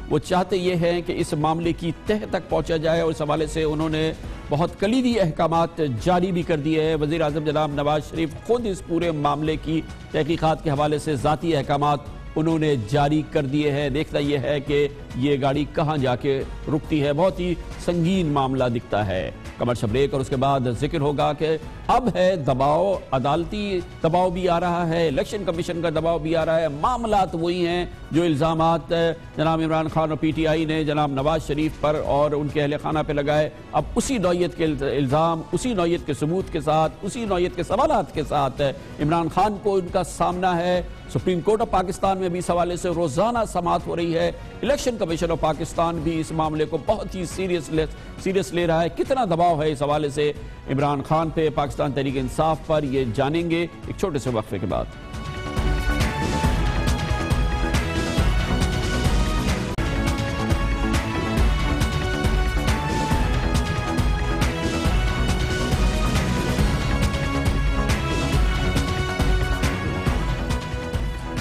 وہ چاہتے یہ ہیں کہ اس معاملے کی تہ تک پہنچا جائے، اور اس حوالے سے انہوں نے بہت کلیدی احکامات جاری بھی کر دیے ہیں۔ وزیر اعظم جناب نواز شریف خود اس پورے معاملے کی تحقیقات کے حوالے سے ذاتی احکامات انہوں نے جاری کر دیے ہیں۔ دیکھتا یہ ہے کہ یہ گاڑی کہاں جا کے رکتی ہے، بہت ہی سنگین معاملہ دکھتا ہے۔ کمرشل بریک اور اس کے بعد ذکر ہوگا کہ اب ہے دباؤ، عدالتی دباؤ بھی آ رہا ہے، الیکشن کمیشن کا دباؤ بھی آ رہا ہے، معاملات وہی ہیں، جو الزامات جناب عمران خان اور پی ٹی آئی نے جناب نواز شریف پر اور ان کے اہل خانہ پہ لگائے، اب اسی نوعیت کے الزام، اسی نوعیت کے ثبوت کے ساتھ، اسی نوعیت کے سوالات کے ساتھ عمران خان کو ان کا سامنا ہے۔ سپریم کورٹ آف پاکستان میں بھی اس حوالے سے روزانہ سماعت ہو رہی ہے۔ الیکشن کمیشن آف پاکستان بھی اس معاملے کو بہت ہی سیریس لے رہا ہے۔ کتنا دباؤ ہے اس حوالے سے عمران خان پہ، پاکستان تحریک انصاف پر، یہ جانیں گے ایک چھوٹے سے وقفے کے بعد۔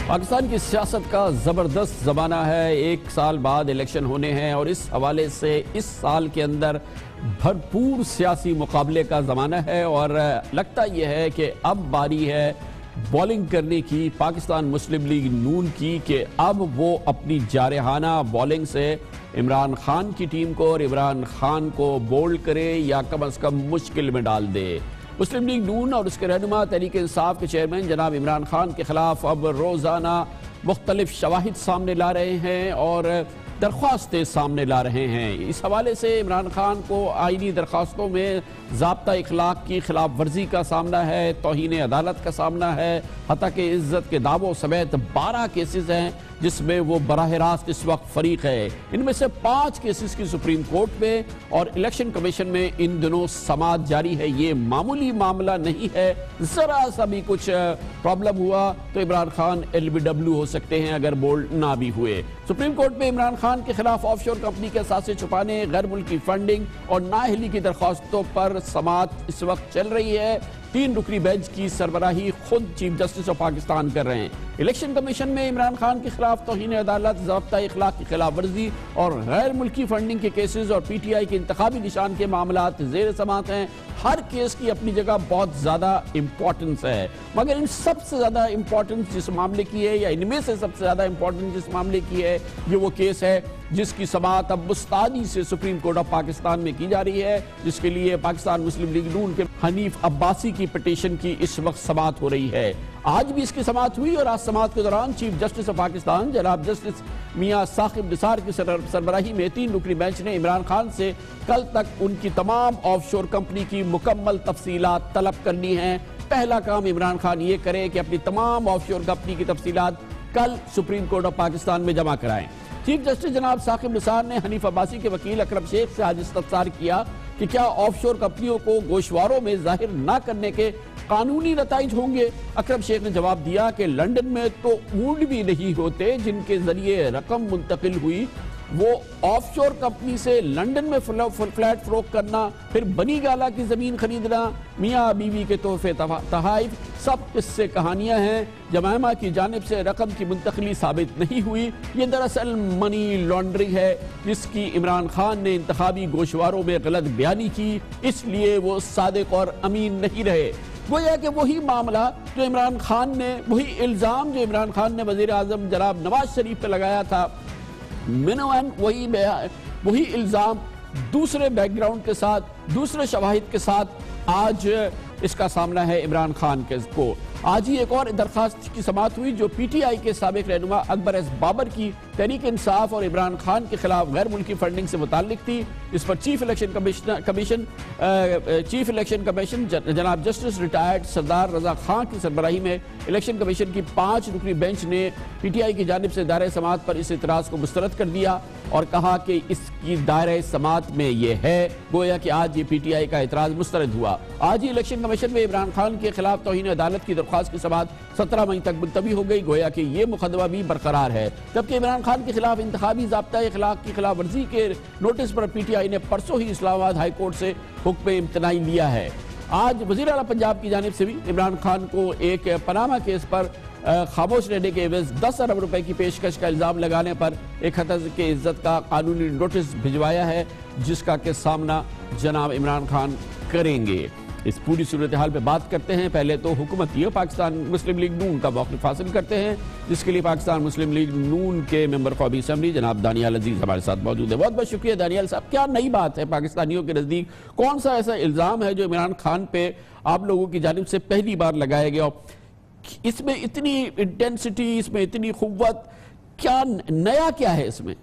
پاکستان کی سیاست کا زبردست زمانہ ہے، 1 سال بعد الیکشن ہونے ہیں اور اس حوالے سے اس سال کے اندر بھرپور سیاسی مقابلے کا زمانہ ہے، اور لگتا یہ ہے کہ اب باری ہے بولنگ کرنے کی پاکستان مسلم لیگ نون کی، کہ اب وہ اپنی جارحانہ بولنگ سے عمران خان کی ٹیم کو اور عمران خان کو بولڈ کرے یا کم از کم مشکل میں ڈال دے۔ مسلم لیگ نون اور اس کے رہنما تحریک انصاف کے چیئرمین جناب عمران خان کے خلاف اب روزانہ مختلف شواہد سامنے لا رہے ہیں اور درخواستیں سامنے لا رہے ہیں۔ اس حوالے سے عمران خان کو آئینی درخواستوں میں ضابطہ اخلاق کی خلاف ورزی کا سامنا ہے، توہین عدالت کا سامنا ہے، حتیٰ کہ عزت کے دعووں سمیت 12 کیسز ہیں جس میں وہ براہ راست اس وقت فریق ہے۔ ان میں سے 5 کیسز کی سپریم کورٹ میں اور الیکشن کمیشن میں ان دنوں سماعت جاری ہے۔ یہ معمولی معاملہ نہیں ہے، ذرا سا بھی کچھ پرابلم ہوا تو عمران خان LBW ہو سکتے ہیں اگر بولڈ نہ بھی ہوئے۔ سپریم کورٹ میں عمران خان کے خلاف آف شور کمپنی کے اثاثے چھپانے، غیر ملکی فنڈنگ اور نااہلی کی درخواستوں پر سماعت اس وقت چل رہی ہے۔ 3 رکنی بینچ کی سربراہی خود چیف جسٹس آف پاکستان کر رہے ہیں۔ الیکشن کمیشن میں عمران خان کے خلاف توہین عدالت، ضابطہ اخلاق کی خلاف ورزی اور غیر ملکی فنڈنگ کے کیسز اور PTI کے انتخابی نشان کے معاملات زیر سماعت ہیں۔ ہر کیس کی اپنی جگہ بہت زیادہ امپورٹنس ہے، مگر ان سب سے زیادہ امپورٹنس جس معاملے کی ہے، یا ان میں سے سب سے زیادہ امپورٹنس جس معاملے کی ہے، یہ وہ کیس ہے جس کی سماعت اب مستعدی سے سپریم کورٹ آف پاکستان میں کی جا رہی ہے، جس کے لیے پاکستان مسلم لیگ نون کے حنیف عباسی کی پٹیشن کی اس وقت سماعت ہو رہی ہے۔ آج بھی اس کی سماعت ہوئی اور آج سماعت کے دوران چیف جسٹس آف پاکستان جناب جسٹس میاں ثاقب نثار کی سربراہی میں 3 رکنی بینچ نے عمران خان سے کل تک ان کی تمام آف شور کمپنی کی مکمل تفصیلات طلب کرنی ہیں۔ پہلا کام عمران خان یہ کرے کہ اپنی تمام آف شور کمپنی کی تفصیلات کل سپریم کورٹ آف پاکستان میں جمع کرائیں۔ چیف جسٹس جناب ثاقب نثار نے حنیف عباسی کے وکیل اکرم شیخ سے آج استفسار کیا کہ کیا آف شور کمپنیوں کو گوشواروں میں ظاہر نہ کرنے کے قانونی نتائج ہوں گے۔ اکرم شیخ نے جواب دیا کہ لنڈن میں تو اونٹ بھی نہیں ہوتے جن کے ذریعے رقم منتقل ہوئی، وہ آف شور کمپنی سے لنڈن میں فلیٹ فروخت کرنا، پھر بنی گالا کی زمین خریدنا، میاں بیوی کے تحفے تحائف، سب قصے کہانیاں ہیں۔ جمائمہ کی جانب سے رقم کی منتقلی ثابت نہیں ہوئی، یہ دراصل منی لانڈرنگ ہے جس کی عمران خان نے انتخابی گوشواروں میں غلط بیانی کی، اس لیے وہ صادق اور امین نہیں رہے۔ گویا کہ وہی معاملہ جو عمران خان نے، وہی الزام جو عمران خان نے وزیر اعظم جناب نواز شریف پہ لگایا تھا، منوان وہی الزام دوسرے بیک گراؤنڈ کے ساتھ، دوسرے شواہد کے ساتھ آج اس کا سامنا ہے عمران خان کو۔ آج ہی ایک اور درخواست کی سماعت ہوئی جو PTI کے سابق رہنما اکبر ایس بابر کی تحریک انصاف اور عمران خان کے خلاف غیر ملکی فنڈنگ سے متعلق تھی۔ اس پر چیف الیکشن کمیشن جناب جسٹس ریٹائرڈ سردار رضا خان کی سربراہی میں الیکشن کمیشن کی 5 رکنی بینچ نے PTI کی جانب سے دائرہ سماعت پر اس اعتراض کو مسترد کر دیا اور کہا کہ اس کی دائرہ سماعت میں یہ ہے، گویا کہ آج یہ PTI کا اعتراض مسترد ہوا۔ آج ہی الیکشن کمیشن میں عمران خان کے خلاف توہین عدالت کی درخواست کی سماعت 17 مئی تک ملتوی ہو گئی، گویا کہ یہ مقدمہ بھی برقرار ہے، جبکہ عمران خان کے خلاف انتخابی ضابطہ اخلاق کی خلاف ورزی کے نوٹس پر PTI نے پرسوں ہی اسلام آباد ہائی کورٹ سے حکم امتناعی لیا ہے۔ آج وزیر اعلیٰ پنجاب کی جانب سے بھی عمران خان کو ایک پاناما کیس پر خاموش رہنے کے عوض 10 ارب روپے کی پیشکش کا الزام لگانے پر ایک حد کے عزت کا قانونی نوٹس بھجوایا ہے، جس کا کہ سامنا جناب عمران خان کریں گے۔ اس پوری صورتحال پہ بات کرتے ہیں۔ پہلے تو حکومت یہ پاکستان مسلم لیگ نون کا موقف حاصل کرتے ہیں، جس کے لیے پاکستان مسلم لیگ نون کے ممبر قومی اسمبلی جناب دانیال عزیز ہمارے ساتھ موجود ہے۔ بہت بہت شکریہ دانیال صاحب۔ کیا نئی بات ہے پاکستانیوں کے نزدیک؟ کون سا ایسا الزام ہے جو عمران خان پہ آپ لوگوں کی جانب سے پہلی بار لگایا گیا؟ اس میں اتنی انٹینسٹی، اس میں اتنی قوت کیا نیا کیا ہے اس میں؟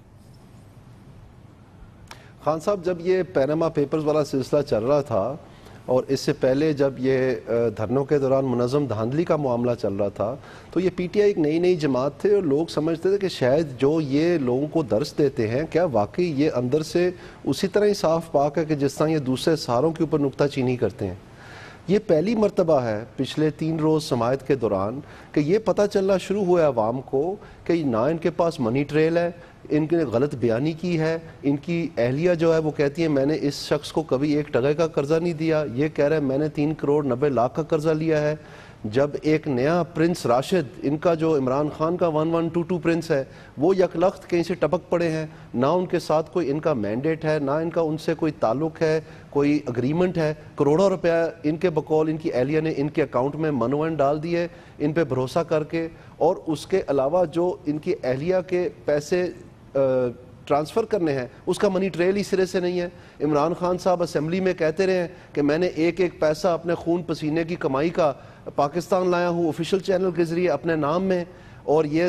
خان صاحب، جب یہ پیناما پیپرز والا سلسلہ چل رہا تھا اور اس سے پہلے جب یہ دھرنوں کے دوران منظم دھاندلی کا معاملہ چل رہا تھا تو یہ پی ٹی آئی ایک نئی جماعت تھے اور لوگ سمجھتے تھے کہ شاید جو یہ لوگوں کو درس دیتے ہیں کیا واقعی یہ اندر سے اسی طرح ہی صاف پاک ہے کہ جس طرح یہ دوسرے سہاروں کے اوپر نکتہ چینی کرتے ہیں۔ یہ پہلی مرتبہ ہے پچھلے 3 روز سماعت کے دوران کہ یہ پتہ چلنا شروع ہوا عوام کو کہ نہ ان کے پاس منی ٹریل ہے، ان نے غلط بیانی کی ہے، ان کی اہلیہ جو ہے وہ کہتی ہے میں نے اس شخص کو کبھی 1 ٹکے کا قرضہ نہیں دیا، یہ کہہ رہا ہے میں نے 3 کروڑ 90 لاکھ کا قرضہ لیا ہے۔ جب ایک نیا پرنس راشد، ان کا جو عمران خان کا 1122 پرنس ہے، وہ یکلخت کہیں سے ٹپک پڑے ہیں، نہ ان کے ساتھ کوئی ان کا مینڈیٹ ہے، نہ ان کا ان سے کوئی تعلق ہے، کوئی اگریمنٹ ہے، کروڑوں روپیہ ان کے بقول ان کی اہلیہ نے ان کے اکاؤنٹ میں منوین ڈال دیے ان پہ بھروسہ کر کے، اور اس کے علاوہ جو ان کی اہلیہ کے پیسے ٹرانسفر کرنے ہیں اس کا منی ٹریل ہی سرے سے نہیں ہے۔ عمران خان صاحب اسمبلی میں کہتے رہے ہیں کہ میں نے ایک پیسہ اپنے خون پسینے کی کمائی کا پاکستان لایا ہوں آفیشیل چینل کے ذریعے اپنے نام میں، اور یہ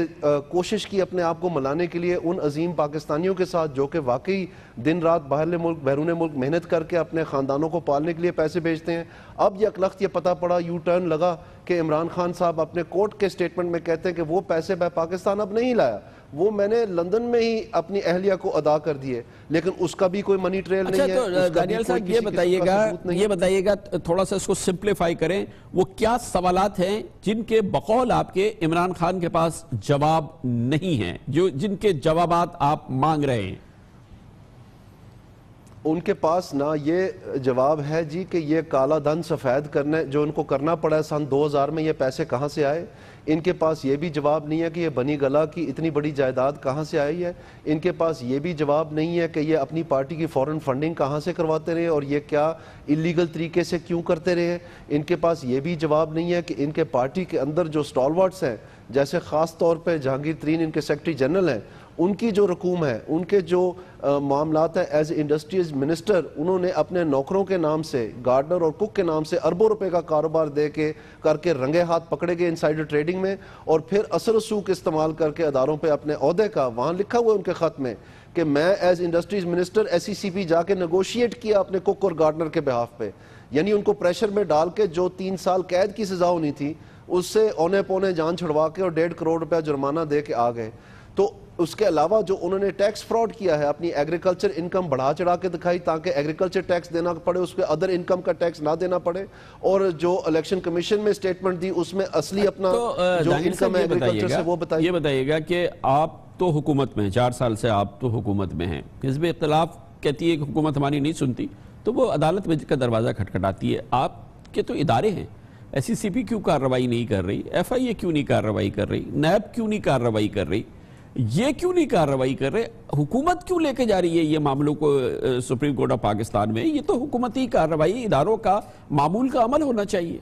کوشش کی اپنے آپ کو ملانے کے لیے ان عظیم پاکستانیوں کے ساتھ جو کہ واقعی دن رات باہر ملک بیرون ملک محنت کر کے اپنے خاندانوں کو پالنے کے لیے پیسے بھیجتے ہیں۔ اب یکلخت یہ پتہ پڑا، یو ٹرن لگا کہ عمران خان صاحب اپنے کورٹ کے سٹیٹمنٹ میں کہتے ہیں کہ وہ پیسے میں پاکستان اب نہیں لایا، وہ میں نے لندن میں ہی اپنی اہلیہ کو ادا کر دیے، لیکن اس کا بھی کوئی منی ٹریل نہیں ہے۔ تو دانیال صاحب یہ بتائیے گا تھوڑا سا اس کو سمپلیفائی کریں، وہ کیا سوالات ہیں جن کے بقول آپ کے عمران خان کے پاس جواب نہیں ہیں، جن کے جوابات آپ مانگ رہے ہیں؟ ان کے پاس نہ یہ جواب ہے جی کہ یہ کالا دھن سفید کرنے جو ان کو کرنا پڑا ہے سن 2000 میں، یہ پیسے کہاں سے آئے۔ ان کے پاس یہ بھی جواب نہیں ہے کہ یہ بنی گلا کی اتنی بڑی جائیداد کہاں سے آئی ہے۔ ان کے پاس یہ بھی جواب نہیں ہے کہ یہ اپنی پارٹی کی فورن فنڈنگ کہاں سے کرواتے رہے اور یہ کیا اللیگل طریقے سے کیوں کرتے رہے۔ ان کے پاس یہ بھی جواب نہیں ہے کہ ان کے پارٹی کے اندر جو سٹالورٹس ہیں، جیسے خاص طور پہ جہانگیر ترین ان کے سیکرٹری جنرل ہیں، ان کی جو رقوم ہے، ان کے جو معاملات ہیں ایز انڈسٹریز منسٹر، انہوں نے اپنے نوکروں کے نام سے، گارڈنر اور کک کے نام سے اربوں روپے کا کاروبار دے کے کر کے رنگے ہاتھ پکڑے گئے انسائیڈر ٹریڈنگ میں، اور پھر اثر و سوق استعمال کر کے اداروں پہ اپنے عہدے کا، وہاں لکھا ہوا ہے ان کے خط میں کہ میں as industries minister S C C P جا کے نیگوشیٹ کیا اپنے کک اور گارڈنر کے بہاف پہ، یعنی ان کو پریشر میں ڈال کے جو 3 سال قید کی سزا ہونی تھی اس سے اونے پونے جان چھڑوا کے اور 1.5 کروڑ روپیہ جرمانہ دے کے آ گئے۔ تو اس کے علاوہ جو انہوں نے ٹیکس فراڈ کیا ہے، اپنی ایگریکلچر انکم بڑھا چڑھا کے دکھائی تاکہ ایگریکلچر ٹیکس دینا پڑے، اس پہ ادر انکم کا ٹیکس نہ دینا پڑے، اور جو الیکشن کمیشن میں سٹیٹمنٹ دی اس میں اصلی اپنا جو انکم ہے ایگریکلچر سے وہ بتائیے۔ یہ بتائیے گا کہ آپ تو حکومت میں 4 سال سے آپ تو حکومت میں ہیں، حزب اختلاف کہتی ہے کہ حکومت ہماری نہیں سنتی تو وہ عدالت میں کا دروازہ کھٹکھٹاتی ہے، آپ کے تو ادارے ہیں، ایس سی سی پی کیوں کارروائی نہیں کر رہی، ایف آئی اے کیوں نہیں کارروائی کر رہی، نیب کیوں نہیں کارروائی کر رہی، یہ کیوں نہیں کارروائی کر رہے، حکومت کیوں لے کے جا رہی ہے یہ معاملوں کو سپریم کورٹ آف پاکستان میں؟ یہ تو حکومتی کارروائی، اداروں کا معمول کا عمل ہونا چاہیے۔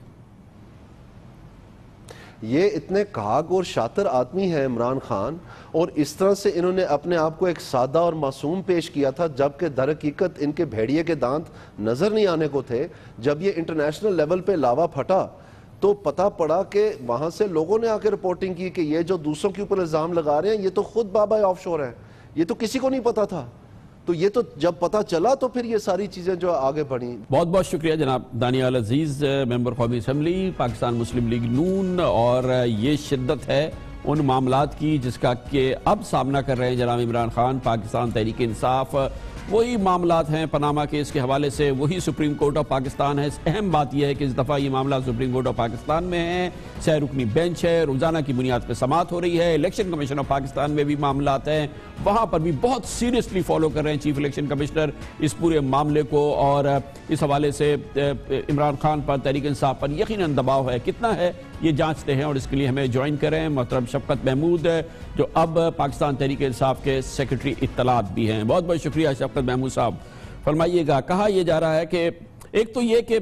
یہ اتنے کاغ اور شاطر آدمی ہے عمران خان، اور اس طرح سے انہوں نے اپنے آپ کو ایک سادہ اور معصوم پیش کیا تھا، جبکہ در حقیقت ان کے بھیڑیے کے دانت نظر نہیں آنے کو تھے۔ جب یہ انٹرنیشنل لیول پہ لاوا پھٹا تو پتہ پڑا کہ وہاں سے لوگوں نے آ کے رپورٹنگ کی کہ یہ جو دوسروں کے اوپر الزام لگا رہے ہیں یہ تو خود بابا آف شور ہیں، یہ تو کسی کو نہیں پتا تھا۔ تو یہ تو جب پتہ چلا تو پھر یہ ساری چیزیں جو آگے بڑھیں۔ بہت بہت شکریہ جناب دانیال عزیز، ممبر قومی اسمبلی پاکستان مسلم لیگ نون، اور یہ شدت ہے ان معاملات کی جس کا کہ اب سامنا کر رہے ہیں جناب عمران خان، پاکستان تحریک انصاف۔ وہی معاملات ہیں پاناما کیس کے حوالے سے، وہی سپریم کورٹ آف پاکستان ہے۔ اہم بات یہ ہے کہ اس دفعہ یہ معاملہ سپریم کورٹ آف پاکستان میں ہے، 6 رکنی بینچ ہے، روزانہ کی بنیاد پہ سماعت ہو رہی ہے۔ الیکشن کمیشن آف پاکستان میں بھی معاملات ہیں، وہاں پر بھی بہت سیریسلی فالو کر رہے ہیں چیف الیکشن کمشنر اس پورے معاملے کو، اور اس حوالے سے عمران خان پر، تحریک انصاف پر یقیناً دباؤ ہے، کتنا ہے یہ جانچتے ہیں، اور اس کے لیے ہمیں جوائن کریں محترم شفقت محمود جو اب پاکستان تحریک انصاف کے سیکرٹری اطلاعات بھی ہیں۔ بہت بہت شکریہ شفقت محمود صاحب، فرمائیے گا۔ کہا یہ جا رہا ہے کہ ایک تو یہ کہ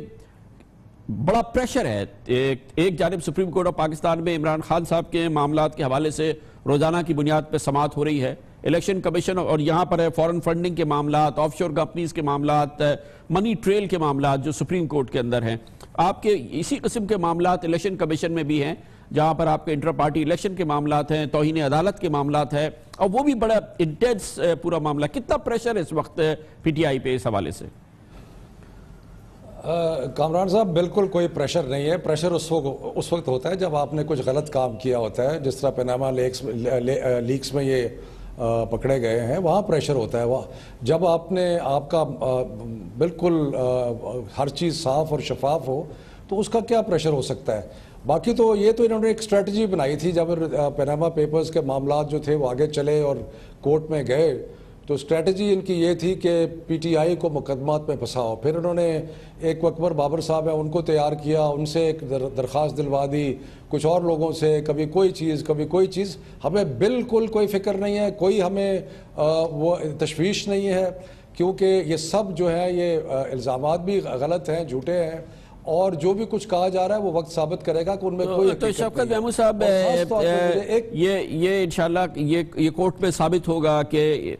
بڑا پریشر ہے، ایک جانب سپریم کورٹ آف پاکستان میں عمران خان صاحب کے معاملات کے حوالے سے روزانہ کی بنیاد پہ سماعت ہو رہی ہے، الیکشن کمیشن، اور یہاں پر ہے فورن فنڈنگ کے معاملات، آف شور کمپنیز کے معاملات، منی ٹریل کے معاملات جو سپریم کورٹ کے اندر ہیں۔ آپ کے اسی قسم کے معاملات الیکشن کمیشن میں بھی ہیں، جہاں پر آپ کے انٹر پارٹی الیکشن کے معاملات ہیں, توہین عدالت کے معاملات ہیں, اور وہ بھی بڑا انٹینس پورا معاملہ. کتنا پریشر ہے اس وقت پی ٹی آئی پہ اس حوالے سے؟ کامران صاحب بالکل کوئی پریشر نہیں ہے. پریشر اس وقت ہوتا ہے جب آپ نے کچھ غلط کام کیا ہوتا ہے, جس طرح پیناما لیکس میں یہ پکڑے گئے ہیں, وہاں پریشر ہوتا ہے. جب آپ کا بالکل ہر چیز صاف اور شفاف ہو تو اس کا کیا پریشر ہو سکتا ہے. باقی تو یہ تو انہوں نے ایک اسٹریٹجی بنائی تھی جب پیناما پیپرز کے معاملات جو تھے وہ آگے چلے اور کورٹ میں گئے, تو اسٹریٹجی ان کی یہ تھی کہ پی ٹی آئی کو مقدمات میں پھنساؤ. پھر انہوں نے ایک اکبر بابر صاحب ہیں ان کو تیار کیا, ان سے ایک درخواست دلوا دی, کچھ اور لوگوں سے, کبھی کوئی چیز کبھی کوئی چیز. ہمیں بالکل کوئی فکر نہیں ہے, کوئی ہمیں وہ تشویش نہیں ہے, کیونکہ یہ سب جو ہے یہ الزامات بھی غلط ہیں, جھوٹے ہیں, اور جو بھی کچھ کہا جا رہا ہے وہ وقت ثابت کرے گا کہ ان میں کوئی حقیقت نہیں ہے. تو شوکت محمود صاحب, یہ انشاءاللہ یہ کورٹ میں ثابت ہوگا کہ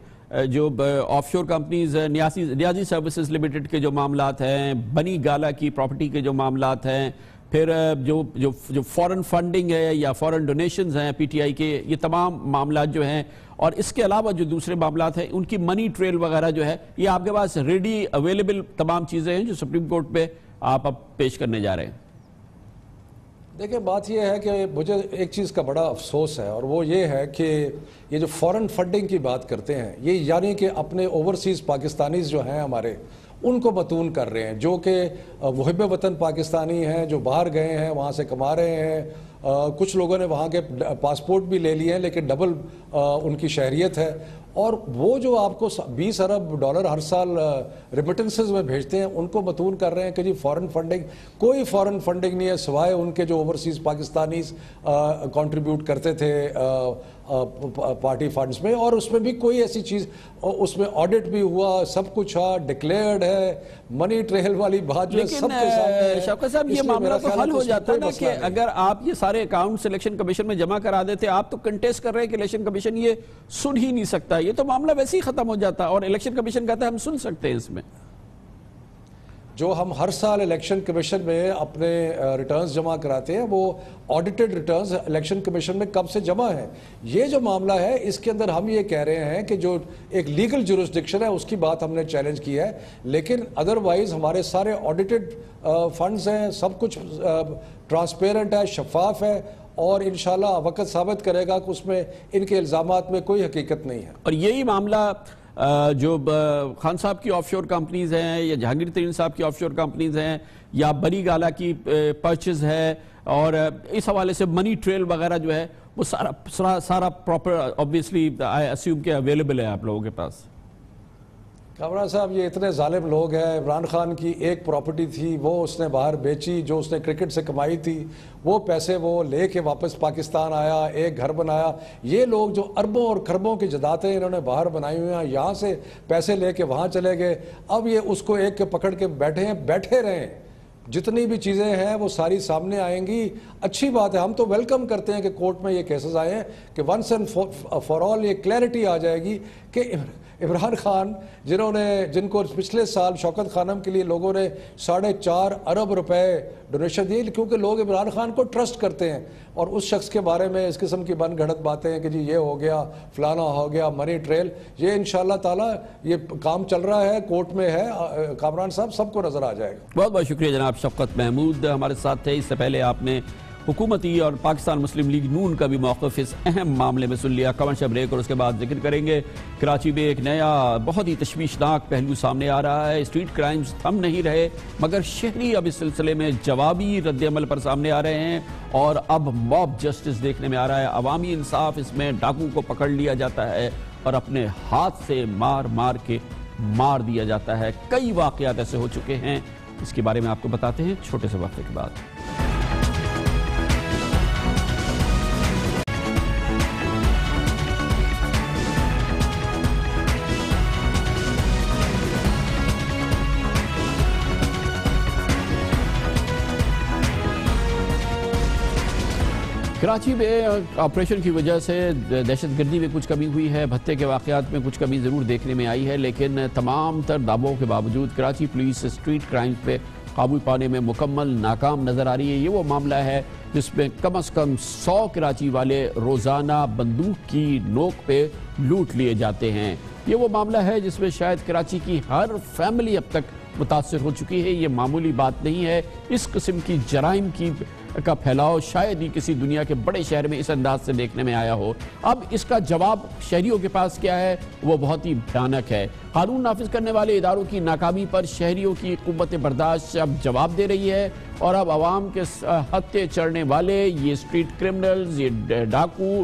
جو آف شور کمپنیز نیازی سروسز لمیٹڈ کے جو معاملات ہیں, بنی گالا کی پراپرٹی کے جو معاملات ہیں, پھر جو فورن فنڈنگ ہے یا فورن ڈونیشنز ہیں پی ٹی آئی کے, یہ تمام معاملات جو ہیں, اور اس کے علاوہ جو دوسرے معاملات ہیں ان کی منی ٹریل وغیرہ جو ہے, یہ آپ کے پاس ریڈی اویلیبل تمام چیزیں ہیں جو سپریم کورٹ پہ آپ اب پیش کرنے جا رہے ہیں. دیکھیں بات یہ ہے کہ مجھے ایک چیز کا بڑا افسوس ہے, اور وہ یہ ہے کہ یہ جو فورن فنڈنگ کی بات کرتے ہیں, یہ یعنی کہ اپنے اوورسیز پاکستانیز جو ہیں ہمارے, ان کو متون کر رہے ہیں, جو کہ محب وطن پاکستانی ہیں, جو باہر گئے ہیں, وہاں سے کما رہے ہیں. کچھ لوگوں نے وہاں کے پاسپورٹ بھی لے لیے ہیں لیکن ڈبل ان کی شہریت ہے, اور وہ جو آپ کو 20 ارب ڈالر ہر سال ریمیٹنسز میں بھیجتے ہیں, ان کو متون کر رہے ہیں کہ جی فورن فنڈنگ. کوئی فورن فنڈنگ نہیں ہے سوائے ان کے جو اوورسیز پاکستانیز کنٹریبیوٹ کرتے تھے پارٹی فنڈز میں, اور اس میں بھی کوئی ایسی چیز, اس میں آڈٹ بھی ہوا, سب کچھ ڈکلیئرڈ ہے. منی ٹریل والی بات جو ہے سب کے سامنے ہے. شوکت صاحب, یہ معاملہ تو حل ہو جاتا ہے نا کہ اگر آپ یہ سارے اکاؤنٹس الیکشن کمیشن میں جمع کرا دیتے. آپ تو کنٹیسٹ کر رہے ہیں کہ الیکشن کمیشن یہ سن ہی نہیں سکتا, یہ تو معاملہ ویسے ہی ختم ہو جاتا, اور الیکشن کمیشن کہتا ہے ہم سن سکتے ہیں. اس میں جو ہم ہر سال الیکشن کمیشن میں اپنے ریٹرنز جمع کراتے ہیں, وہ آڈیٹڈ ریٹرنز الیکشن کمیشن میں کب سے جمع ہیں. یہ جو معاملہ ہے اس کے اندر ہم یہ کہہ رہے ہیں کہ جو ایک لیگل جورسڈکشن ہے اس کی بات ہم نے چیلنج کی ہے, لیکن ادروائز ہمارے سارے آڈیٹڈ فنڈز ہیں, سب کچھ ٹرانسپیرنٹ ہے, شفاف ہے, اور انشاءاللہ وقت ثابت کرے گا کہ اس میں ان کے الزامات میں کوئی حقیقت نہیں ہے. اور یہی معاملہ جو خان صاحب کی آف شور کمپنیز ہیں, یا جہانگیر ترین صاحب کی آف شور کمپنیز ہیں, یا بنی گالا کی پرچیز ہے, اور اس حوالے سے منی ٹریل وغیرہ جو ہے وہ سارا پراپر obviously I assume کہ اویلیبل ہے آپ لوگوں کے پاس. کامران صاحب, یہ اتنے ظالم لوگ ہیں. عمران خان کی ایک پراپرٹی تھی, وہ اس نے باہر بیچی, جو اس نے کرکٹ سے کمائی تھی, وہ پیسے وہ لے کے واپس پاکستان آیا, ایک گھر بنایا. یہ لوگ جو اربوں اور کھربوں کی جداتیں انہوں نے باہر بنائی ہوئی ہیں, یہاں سے پیسے لے کے وہاں چلے گئے. اب یہ اس کو ایک کے پکڑ کے بیٹھے ہیں, بیٹھے رہیں. جتنی بھی چیزیں ہیں وہ ساری سامنے آئیں گی. اچھی بات ہے, ہم تو ویلکم کرتے ہیں کہ کورٹ میں یہ کیسز آئے ہیں کہ ونس اینڈ فار آل یہ کلیئرٹی آ جائے گی کہ عمران خان جن کو پچھلے سال شوکت خانم کے لیے لوگوں نے 4.5 ارب روپے ڈونیشن دیے, کیونکہ لوگ عمران خان کو ٹرسٹ کرتے ہیں, اور اس شخص کے بارے میں اس قسم کی بن گھڑت باتیں ہیں کہ جی یہ ہو گیا, فلانا ہو گیا, منی ٹریل. یہ انشاءاللہ تعالی یہ کام چل رہا ہے, کورٹ میں ہے. کامران صاحب, سب کو نظر آ جائے گا. بہت بہت شکریہ جناب. شفقت محمود ہمارے ساتھ تھے. اس سے پہلے آپ نے حکومتی اور پاکستان مسلم لیگ نون کا بھی موقف اس اہم معاملے میں سن لیا. کمرشل بریک, اور اس کے بعد ذکر کریں گے کراچی میں ایک نیا بہت ہی تشویشناک پہلو سامنے آ رہا ہے. اسٹریٹ کرائمز تھم نہیں رہے, مگر شہری اب اس سلسلے میں جوابی رد عمل پر سامنے آ رہے ہیں, اور اب موب جسٹس دیکھنے میں آ رہا ہے. عوامی انصاف, اس میں ڈاکو کو پکڑ لیا جاتا ہے اور اپنے ہاتھ سے مار کے مار دیا جاتا ہے. کئی واقعات ایسے ہو چکے ہیں, اس کے بارے میں آپ کو بتاتے ہیں چھوٹے سے وقفے کے بعد. کراچی میں آپریشن کی وجہ سے دہشت گردی میں کچھ کمی ہوئی ہے, بھتے کے واقعات میں کچھ کمی ضرور دیکھنے میں آئی ہے, لیکن تمام تر دعووں کے باوجود کراچی پولیس اسٹریٹ کرائم پہ قابو پانے میں مکمل ناکام نظر آ رہی ہے۔ یہ وہ معاملہ ہے جس میں کم از کم 100 کراچی والے روزانہ بندوق کی نوک پہ لوٹ لیے جاتے ہیں۔ یہ وہ معاملہ ہے جس میں شاید کراچی کی ہر فیملی اب تک متاثر ہو چکی ہے۔ یہ معمولی بات نہیں ہے۔ اس قسم کی جرائم کا پھیلاؤ شاید ہی کسی دنیا کے بڑے شہر میں اس انداز سے دیکھنے میں آیا ہو۔ اب اس کا جواب شہریوں کے پاس کیا ہے وہ بہت ہی بھیانک ہے۔ قانون نافذ کرنے والے اداروں کی ناکامی پر شہریوں کی قوت برداشت اب جواب دے رہی ہے، اور اب عوام کے ہتھے چڑھنے والے یہ اسٹریٹ کرمنلز، یہ ڈاکو،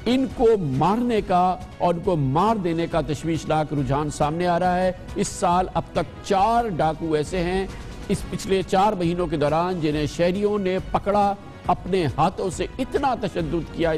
ان کو مارنے کا اور ان کو مار دینے کا تشویشناک رجحان سامنے آ رہا ہے۔ اس سال اب تک 4 ڈاکو ایسے ہیں اس پچھلے 4 مہینوں کے دوران جنہیں شہریوں نے پکڑا، اپنے ہاتھوں سے اتنا تشدد کیا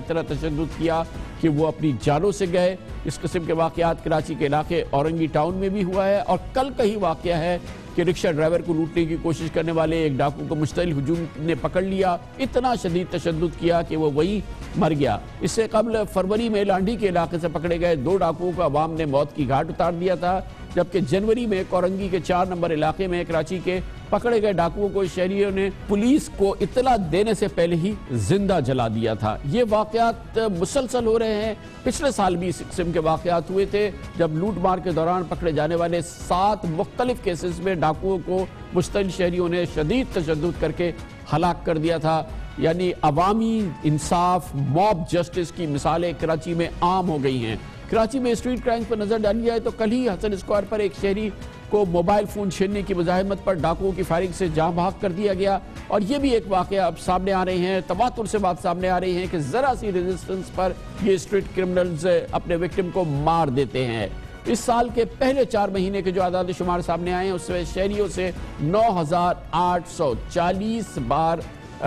کہ وہ اپنی جانوں سے گئے۔ اس قسم کے واقعات کراچی کے علاقے اورنگی ٹاؤن میں بھی ہوا ہے، اور کل کا ہی واقعہ ہے کہ رکشہ ڈرائیور کو لوٹنے کی کوشش کرنے والے ایک ڈاکو کو مشتعل ہجوم نے پکڑ لیا، اتنا شدید تشدد کیا کہ وہ وہی مر گیا۔ اس سے قبل فروری میں لانڈی کے علاقے سے پکڑے گئے 2 ڈاکوؤں کو عوام نے موت کی گھاٹ اتار دیا تھا، جبکہ جنوری میں کورنگی کے 4 نمبر علاقے میں کراچی کے پکڑے گئے ڈاکوؤں کو شہریوں نے پولیس کو اطلاع دینے سے پہلے ہی زندہ جلا دیا تھا۔ یہ واقعات مسلسل ہو رہے ہیں۔ پچھلے سال بھی اس قسم کے واقعات ہوئے تھے جب لوٹ مار کے دوران پکڑے جانے والے 7 مختلف کیسز میں ڈاکوؤں کو مشتعل شہریوں نے شدید تشدد کر کے ہلاک کر دیا تھا۔ یعنی عوامی انصاف، موب جسٹس کی مثالیں کراچی میں عام ہو گئی ہیں۔ کراچی میں اسٹریٹ کرائمز پر نظر ڈالی جائے تو کل ہی حسن اسکوائر پر ایک شہری کو موبائل فون چھیننے کی مزاحمت پر ڈاکوؤں کی فائرنگ سے جاں بحق کر دیا گیا، اور یہ بھی ایک واقعہ اب سامنے آ رہے ہیں، تواتر سے بات سامنے آ رہی ہے کہ ذرا سی ریزسٹنس پر یہ اسٹریٹ کرمنلز اپنے وکٹم کو مار دیتے ہیں۔ اس سال کے پہلے 4 مہینے کے جو اعداد و شمار سامنے آئے ہیں اس میں شہریوں سے 9840 بار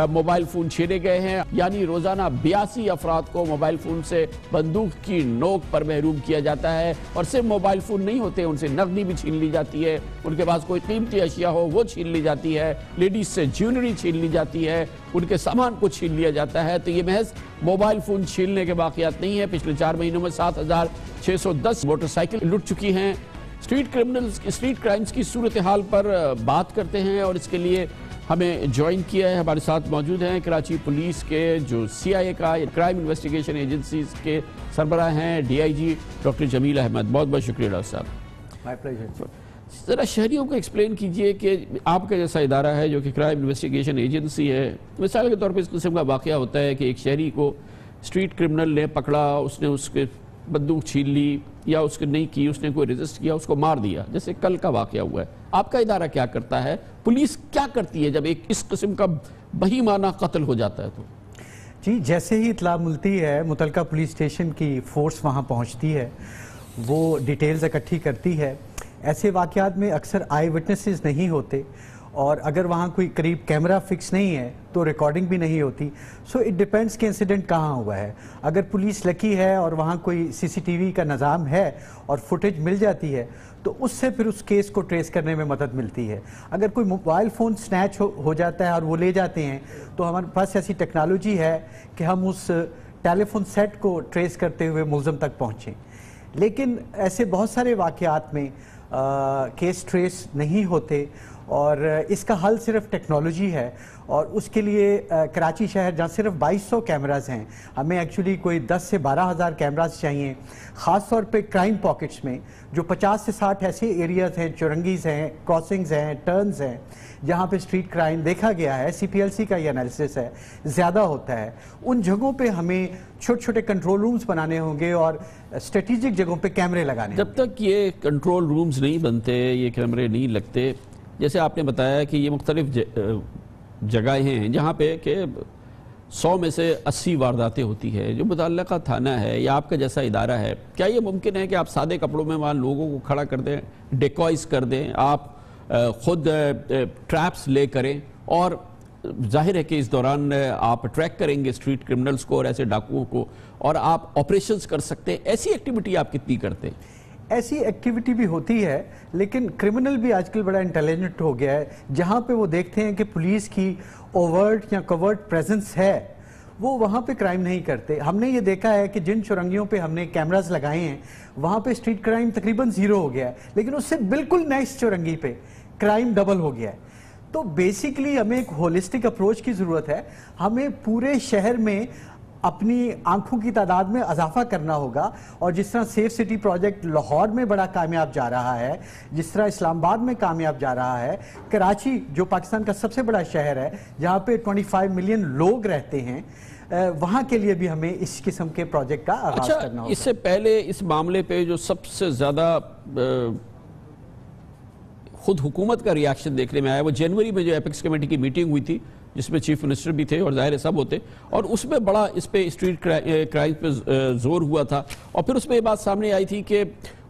موبائل فون چھینے گئے ہیں، یعنی روزانہ 82 افراد کو موبائل فون سے بندوق کی نوک پر محروم کیا جاتا ہے، اور صرف موبائل فون نہیں ہوتے، ان سے نقدی بھی چھین لی جاتی ہے، ان کے پاس کوئی قیمتی اشیاء ہو وہ چھین لی جاتی ہے، لیڈیز سے جیولری چھین لی جاتی ہے، ان کے سامان کو چھین لیا جاتا ہے۔ تو یہ محض موبائل فون چھیننے کے واقعات نہیں ہیں، پچھلے 4 مہینوں میں 7610 موٹر سائیکل لٹ چکی ہیں۔ اسٹریٹ کرائمز کی صورتحال پر بات کرتے ہیں، اور اس کے لیے ہمیں جوائن کیا ہے، ہمارے ساتھ موجود ہیں کراچی پولیس کے جو CIA کا کرائم انویسٹیگیشن ایجنسیز کے سربراہ ہیں DIG ڈاکٹر جمیل احمد۔ بہت بہت شکریہ ڈاکٹر صاحب۔ مائی پلیجر۔ ذرا شہریوں کو ایکسپلین کیجئے کہ آپ کا جیسا ادارہ ہے جو کہ کرائم انویسٹیگیشن ایجنسی ہے، مثال کے طور پہ اس قسم کا واقعہ ہوتا ہے کہ ایک شہری کو اسٹریٹ کرمنل نے پکڑا، اس نے اس کے بندوق چھین لی یا اس کے نہیں کی، اس نے کوئی ریزسٹ کیا، اس کو مار دیا، جیسے کل کا واقعہ ہوا ہے۔ آپ کا ادارہ کیا کرتا ہے؟ پولیس کیا کرتی ہے جب ایک اس قسم کا بہیمانہ قتل ہو جاتا ہے تو؟ جی، جیسے ہی اطلاع ملتی ہے متعلقہ پولیس اسٹیشن کی فورس وہاں پہنچتی ہے، وہ ڈیٹیلز اکٹھی کرتی ہے۔ ایسے واقعات میں اکثر آئی وٹنسز نہیں ہوتے، اور اگر وہاں کوئی قریب کیمرہ فکس نہیں ہے تو ریکارڈنگ بھی نہیں ہوتی۔ سو اٹ ڈیپینڈس کہ انسیڈنٹ کہاں ہوا ہے۔ اگر پولیس لکی ہے اور وہاں کوئی CCTV کا نظام ہے اور فوٹیج مل جاتی ہے تو اس سے پھر اس کیس کو ٹریس کرنے میں مدد ملتی ہے۔ اگر کوئی موبائل فون سنیچ ہو جاتا ہے اور وہ لے جاتے ہیں تو ہمارے پاس ایسی ٹیکنالوجی ہے کہ ہم اس ٹیلی فون سیٹ کو ٹریس کرتے ہوئے ملزم تک پہنچیں۔ لیکن ایسے بہت سارے واقعات میں کیس ٹریس نہیں ہوتے، اور اس کا حل صرف ٹیکنالوجی ہے، اور اس کے لیے کراچی شہر جہاں صرف 2200 کیمراز ہیں، ہمیں ایکچولی کوئی 10 سے 12 ہزار کیمراز چاہیے، خاص طور پہ کرائم پاکٹس میں جو 50 سے 60 ایسے ایریاز ہیں، چورنگیز ہیں، کراسنگز ہیں، ٹرنز ہیں، جہاں پہ اسٹریٹ کرائم دیکھا گیا ہے، CPLC کا یہ انالیسس ہے، زیادہ ہوتا ہے۔ ان جگہوں پہ ہمیں چھوٹے چھوٹے کنٹرول رومز بنانے ہوں گے اور اسٹریٹجک جگہوں پہ کیمرے لگانے ہوں گے۔ جب تک یہ کنٹرول رومز نہیں بنتے، یہ کیمرے نہیں لگتے، جیسے آپ نے بتایا کہ یہ مختلف جگہیں ہیں جہاں پہ کہ 100 میں سے 80 وارداتیں ہوتی ہے، جو متعلقہ تھانہ ہے یا آپ کا جیسا ادارہ ہے، کیا یہ ممکن ہے کہ آپ سادے کپڑوں میں وہاں لوگوں کو کھڑا کر دیں، ڈیکوائز کر دیں، آپ خود ٹریپس لے کریں، اور ظاہر ہے کہ اس دوران آپ ٹریک کریں گے اسٹریٹ کرمنلز کو اور ایسے ڈاکوؤں کو، اور آپ آپریشنز کر سکتے ہیں؟ ایسی ایکٹیویٹی آپ کتنی کرتے ہیں؟ ایسی ایکٹیویٹی بھی ہوتی ہے، لیکن کرمنل بھی آج کل بڑا انٹیلیجنٹ ہو گیا ہے، جہاں پہ وہ دیکھتے ہیں کہ پولیس کی اوورٹ یا کورٹ پریزنس ہے، وہ وہاں پہ کرائم نہیں کرتے۔ ہم نے یہ دیکھا ہے کہ جن چورنگیوں پہ ہم نے کیمراز لگائے ہیں وہاں پہ اسٹریٹ کرائم تقریباً 0 ہو گیا ہے، لیکن اس سے بالکل نیکسٹ چورنگی پہ کرائم ڈبل ہو گیا ہے۔ تو تو بیسیکلی ہمیں ایک ہولسٹک اپروچ کی ضرورت ہے. ہمیں پورے شہر میں اپنی آنکھوں کی تعداد میں اضافہ کرنا ہوگا, اور جس طرح سیف سٹی پروجیکٹ لاہور میں بڑا کامیاب جا رہا ہے, جس طرح اسلام آباد میں کامیاب جا رہا ہے, کراچی جو پاکستان کا سب سے بڑا شہر ہے جہاں پہ 25 ملین لوگ رہتے ہیں, وہاں کے لیے بھی ہمیں اس قسم کے پروجیکٹ کا آغاز کرنا ہوگا. اس سے پہلے اس معاملے پہ جو سب سے زیادہ خود حکومت کا ریاکشن دیکھنے میں آیا وہ جنوری میں جو ایپیکس کمیٹی کی میٹنگ ہوئی تھی, جس میں چیف منسٹر بھی تھے اور ظاہر سب ہوتے, اور اس میں بڑا اس پہ اسٹریٹ کرائم پہ زور ہوا تھا, اور پھر اس میں یہ بات سامنے آئی تھی کہ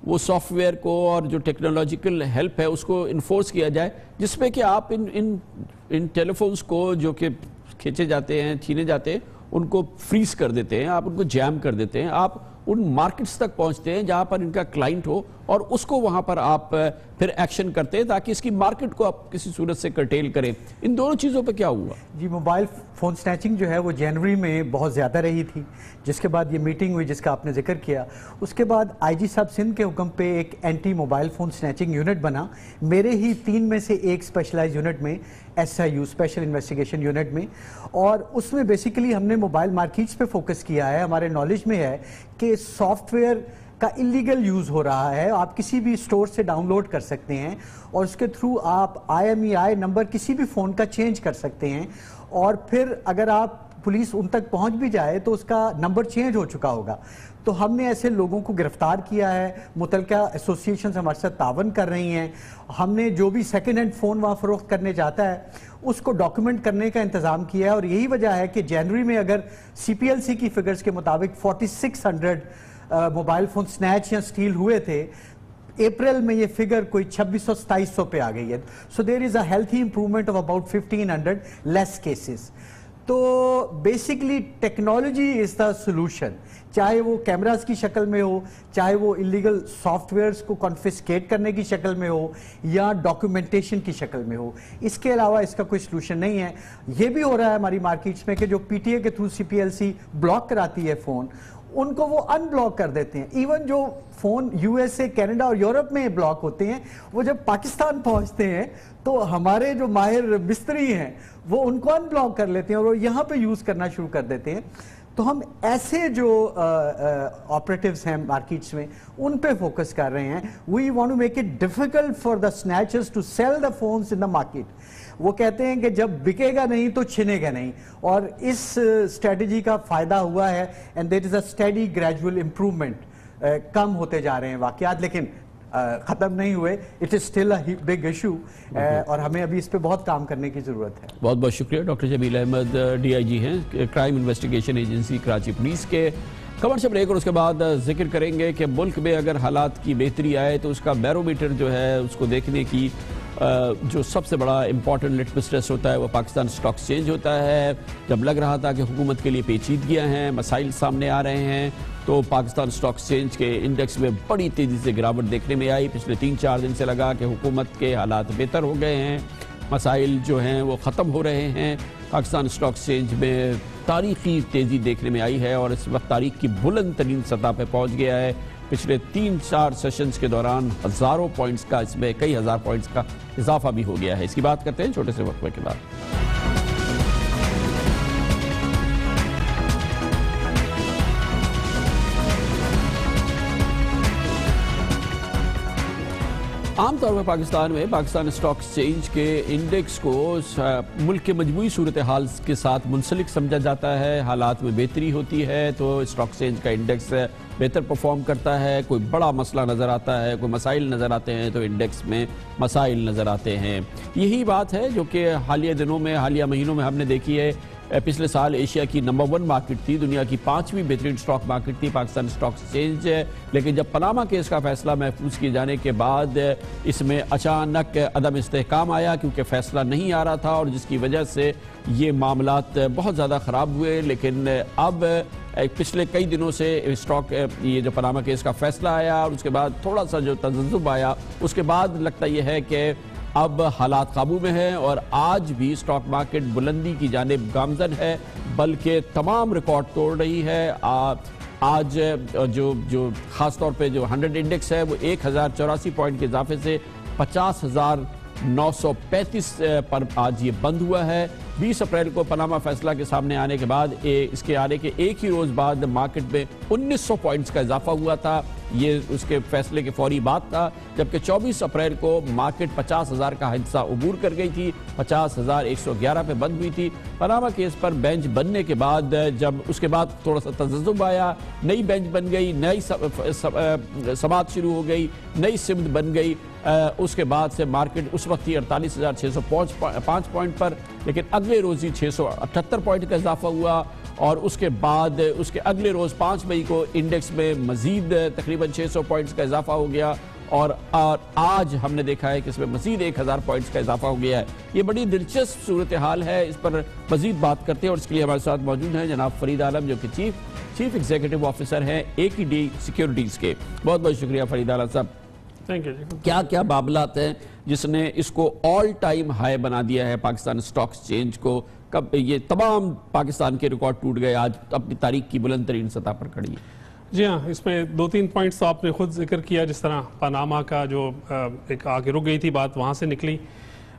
وہ سافٹ ویئر کو اور جو ٹیکنالوجیکل ہیلپ ہے اس کو انفورس کیا جائے, جس میں کہ آپ ان ٹیلی فونز کو جو کہ کھینچے جاتے ہیں, چھینے جاتے ہیں, ان کو فریز کر دیتے ہیں, آپ ان کو جیم کر دیتے ہیں, آپ ان مارکٹس تک پہنچتے ہیں جہاں پر ان کا کلائنٹ ہو, اور اس کو وہاں پر آپ پھر ایکشن کرتے ہیں تاکہ اس کی مارکٹ کو آپ کسی صورت سے کرٹیل کریں. ان دونوں چیزوں پہ کیا ہوا؟ جی, موبائل فون سنیچنگ جو ہے وہ جنوری میں بہت زیادہ رہی تھی, جس کے بعد یہ میٹنگ ہوئی جس کا آپ نے ذکر کیا. اس کے بعد آئی جی صاحب سندھ کے حکم پہ ایک anti mobile phone snatching unit بنا, میرے ہی 3 میں سے ایک اسپیشلائز یونٹ میں, SIU اسپیشل انویسٹیگیشن یونٹ میں, اور اس میں بیسیکلی ہم نے موبائل مارکیٹس پہ فوکس کیا ہے. ہمارے نالج میں ہے کہ سافٹ ویئر کا اللیگل یوز ہو رہا ہے, آپ کسی بھی سٹور سے ڈاؤن لوڈ کر سکتے ہیں اور اس کے تھرو آپ IMEI نمبر کسی بھی فون کا چینج کر سکتے ہیں, اور پھر اگر آپ پولیس ان تک پہنچ بھی جائے تو اس کا نمبر چینج ہو چکا ہوگا. تو ہم نے ایسے لوگوں کو گرفتار کیا ہے, متعلقہ ایسوسیشنز ہمارے ساتھ تعاون کر رہی ہیں. ہم نے جو بھی سیکنڈ ہینڈ فون وہاں فروخت کرنے جاتا ہے اس کو ڈاکیومنٹ کرنے کا انتظام کیا ہے, اور یہی وجہ ہے کہ جنوری میں اگر CPLC کی فگرز کے مطابق 4600 موبائل فون سنیچ یا سٹیل ہوئے تھے, اپریل میں یہ فگر کوئی 2600-2700 پہ آ گئی ہے. So there is a healthy improvement of about 1500 less cases. تو basically technology is the solution, چاہے وہ کیمراز کی شکل میں ہو, چاہے وہ اللیگل سافٹ ویئرز کو کنفسکیٹ کرنے کی شکل میں ہو, یا ڈاکیومنٹیشن کی شکل میں ہو. اس کے علاوہ اس کا کوئی سلوشن نہیں ہے. یہ بھی ہو رہا ہے ہماری مارکیٹس میں کہ جو PTA کے تھرو CPLC بلاک کراتی ہے فون, ان کو وہ ان بلاک کر دیتے ہیں. ایون جو فون USA, کینیڈا اور یورپ میں بلاک ہوتے ہیں, وہ جب پاکستان پہنچتے ہیں تو ہمارے جو ماہر مستری ہیں وہ ان کو ان بلاک کر لیتے ہیں اور وہ یہاں پہ یوز کرنا شروع کر دیتے ہیں. تو ہم ایسے جو آپریٹیوز ہیں مارکیٹس میں ان پہ فوکس کر رہے ہیں. We want to make it difficult for the snatchers to sell the phones in the market. وہ کہتے ہیں کہ جب بکے گا نہیں تو چھنے گا نہیں, اور اس اسٹریٹجی کا فائدہ ہوا ہے, and there is a steady gradual improvement. کم ہوتے جا رہے ہیں واقعات, لیکن ختم نہیں ہوئے. It is still a big issue, اور ہمیں ابھی اس پہ بہت کام کرنے کی ضرورت ہے. بہت بہت شکریہ. ڈاکٹر جمیل احمد DIG ہیں crime investigation agency Karachi police کے. خبر سے بریک اور اس کے بعد ذکر کریں گے کہ ملک میں اگر حالات کی بہتری آئے تو اس کا بیرومیٹر جو ہے اس کو دیکھنے کی جو سب سے بڑا امپورٹنٹ لٹمس ٹیسٹ ہوتا ہے وہ پاکستان اسٹاک ایکسچینج ہوتا ہے. جب لگ رہا تھا کہ حکومت کے لیے پیچیدگیاں ہیں, مسائل سامنے آ رہے ہیں, تو پاکستان اسٹاک ایکسچینج کے انڈیکس میں بڑی تیزی سے گراوٹ دیکھنے میں آئی. پچھلے 3-4 دن سے لگا کہ حکومت کے حالات بہتر ہو گئے ہیں, مسائل جو ہیں وہ ختم ہو رہے ہیں. پاکستان اسٹاک ایکسچینج میں تاریخی تیزی دیکھنے میں آئی ہے اور اس وقت تاریخ کی بلند ترین سطح پہ پہنچ گیا ہے. پچھلے 3-4 سیشنز کے دوران ہزاروں پوائنٹس کا, اس میں کئی ہزار پوائنٹس کا اضافہ بھی ہو گیا ہے. اس کی بات کرتے ہیں چھوٹے سے وقفے کے بعد. عام طور پر پاکستان میں پاکستان اسٹاک ایکسچینج کے انڈیکس کو ملک کے مجموعی صورتحال کے ساتھ منسلک سمجھا جاتا ہے. حالات میں بہتری ہوتی ہے تو اسٹاک ایکسچینج کا انڈیکس بہتر پرفارم کرتا ہے. کوئی بڑا مسئلہ نظر آتا ہے, کوئی مسائل نظر آتے ہیں تو انڈیکس میں مسائل نظر آتے ہیں. یہی بات ہے جو کہ حالیہ دنوں میں, حالیہ مہینوں میں ہم نے دیکھی ہے. پچھلے سال ایشیا کی نمبر 1 مارکیٹ تھی, دنیا کی 5ویں بہترین اسٹاک مارکیٹ تھی پاکستان اسٹاک ایکسچینج. لیکن جب پاناما کیس کا فیصلہ محفوظ کیے جانے کے بعد اس میں اچانک عدم استحکام آیا, کیونکہ فیصلہ نہیں آ رہا تھا, اور جس کی وجہ سے یہ معاملات بہت زیادہ خراب ہوئے. لیکن اب پچھلے کئی دنوں سے اسٹاک یہ جو پاناما کیس کا فیصلہ آیا اور اس کے بعد تھوڑا سا جو تذبذب آیا, اس کے بعد لگتا یہ ہے کہ اب حالات قابو میں ہیں اور آج بھی اسٹاک مارکیٹ بلندی کی جانب گامزن ہے, بلکہ تمام ریکارڈ توڑ رہی ہے. آج جو خاص طور پہ جو 100 انڈیکس ہے وہ 1084 پوائنٹ کے اضافے سے 50,000 935 پر آج یہ بند ہوا ہے۔ 20 اپریل کو پاناما فیصلہ کے سامنے آنے کے بعد اس کے آنے کے ایک ہی روز بعد مارکیٹ میں 1900 پوائنٹس کا اضافہ ہوا تھا۔ یہ اس کے فیصلے کے فوری بعد تھا، جبکہ 24 اپریل کو مارکیٹ 50,000 کا حصہ عبور کر گئی تھی، 50,111 پہ بند ہوئی تھی۔ پاناما کیس پر بینچ بننے کے بعد جب اس کے بعد تھوڑا سا تذبذب آیا، نئی بینچ بن گئی، نئی سماعت شروع ہو گئی، نئی سمت بن گئی، اس کے بعد سے مارکیٹ اس وقت تھی 48,605 پوائنٹ پر، لیکن اگلے روز ہی 678 پوائنٹ کا اضافہ ہوا، اور اس کے بعد اس کے اگلے روز 5 مئی کو انڈیکس میں مزید تقریباً 600 پوائنٹس کا اضافہ ہو گیا، اور آج ہم نے دیکھا ہے کہ اس میں مزید 1000 پوائنٹس کا اضافہ ہو گیا ہے۔ یہ بڑی دلچسپ صورتحال ہے، اس پر مزید بات کرتے ہیں، اور اس کے لیے ہمارے ساتھ موجود ہیں جناب فرید عالم، جو کہ چیف ایگزیکٹو آفیسر ہیں AKD سیکیورٹیز کے۔ بہت بہت شکریہ فرید عالم صاحب۔ کیا کیا معاملات ہیں جس نے اس کو آل ٹائم ہائی بنا دیا ہے پاکستان سٹاک ایکسچینج کو؟ کب یہ تمام پاکستان کے ریکارڈ ٹوٹ گئے، آج اپنی تاریخ کی بلند ترین سطح پر کھڑی ہے؟ جی ہاں، اس میں 2-3 پوائنٹس تو آپ نے خود ذکر کیا، جس طرح پاناما کا جو ایک آگے رک گئی تھی بات، وہاں سے نکلی،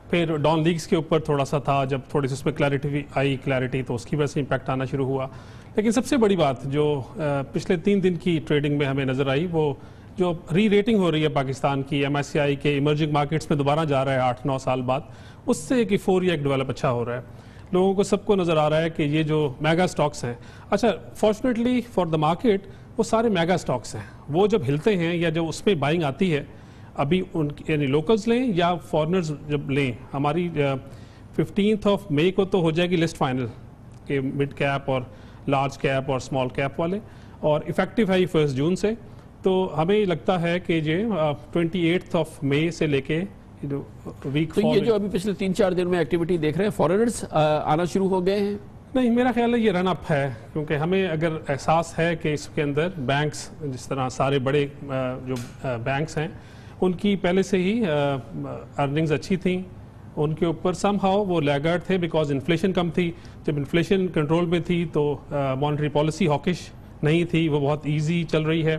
پھر ڈان لیگز کے اوپر تھوڑا سا تھا، جب تھوڑی سی اس میں کلیئرٹی تو اس کی وجہ سے امپیکٹ آنا شروع ہوا۔ لیکن سب سے بڑی بات جو پچھلے 3 دن کی ٹریڈنگ میں ہمیں نظر آئی، وہ جو ری ریٹنگ ہو رہی ہے پاکستان کی MSCI کے ایمرجنگ مارکیٹس میں دوبارہ جا رہا ہے 8-9 سال بعد، اس سے ایک ایفوریا ایک ڈیولپ اچھا ہو رہا ہے۔ لوگوں کو سب کو نظر آ رہا ہے کہ یہ جو میگا سٹاکس ہیں، اچھا فارچونیٹلی فار دا مارکیٹ وہ سارے میگا سٹاکس ہیں، وہ جب ہلتے ہیں یا جب اس میں بائنگ آتی ہے، ابھی ان یعنی لوکلز لیں یا فارنرز جب لیں، ہماری 15 مئی کو تو ہو جائے گی لسٹ فائنل کہ مڈ کیپ اور لارج کیپ اور اسمال کیپ والے، اور افیکٹو ہے 1 جون سے۔ تو ہمیں لگتا ہے کہ یہ 28 مئی سے لے کے ویک، تو یہ جو ابھی پچھلے 3-4 دن میں ایکٹیویٹی دیکھ رہے ہیں، فارنرز آنا شروع ہو گئے ہیں؟ نہیں، میرا خیال ہے یہ رن اپ ہے، کیونکہ ہمیں اگر احساس ہے کہ اس کے اندر بینکس، جس طرح سارے بڑے جو بینکس ہیں، ان کی پہلے سے ہی ارننگز اچھی تھیں، ان کے اوپر سم ہاؤ وہ لیگارڈ تھے بیکاز انفلیشن کم تھی۔ جب انفلیشن کنٹرول میں تھی تو مانیٹری پالیسی ہاکش نہیں تھی، وہ بہت ایزی چل رہی ہے،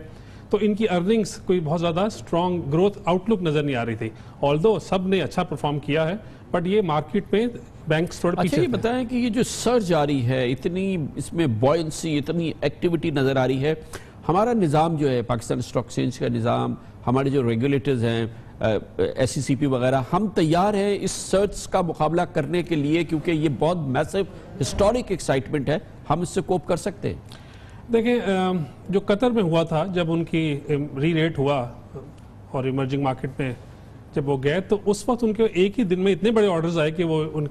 تو ان کی ارننگز کوئی بہت زیادہ اسٹرانگ گروتھ آؤٹ لک نظر نہیں آ رہی تھی، آلدو سب نے اچھا پرفارم کیا ہے، بٹ یہ مارکیٹ میں بینکس تھوڑا پیچھے۔ اچھا یہ بتائیں کہ یہ جو سرج آ رہی ہے، اتنی اس میں بوئنسی، اتنی ایکٹیویٹی نظر آ رہی ہے، ہمارا نظام جو ہے پاکستان سٹاک ایکسچینج کا نظام، ہمارے جو ریگولیٹرز ہیں SECP وغیرہ، ہم تیار ہیں اس سرچ کا مقابلہ کرنے کے لیے؟ کیونکہ یہ بہت میسو ہسٹورک ایکسائٹمنٹ ہے، ہم اس سے کوپ کر سکتے ہیں؟ دیکھیں، جو قطر میں ہوا تھا، جب ان کی ری ریٹ ہوا اور ایمرجنگ مارکیٹ میں جب وہ گئے، تو اس وقت ان کے ایک ہی دن میں اتنے بڑے آرڈرز آئے کہ وہ ان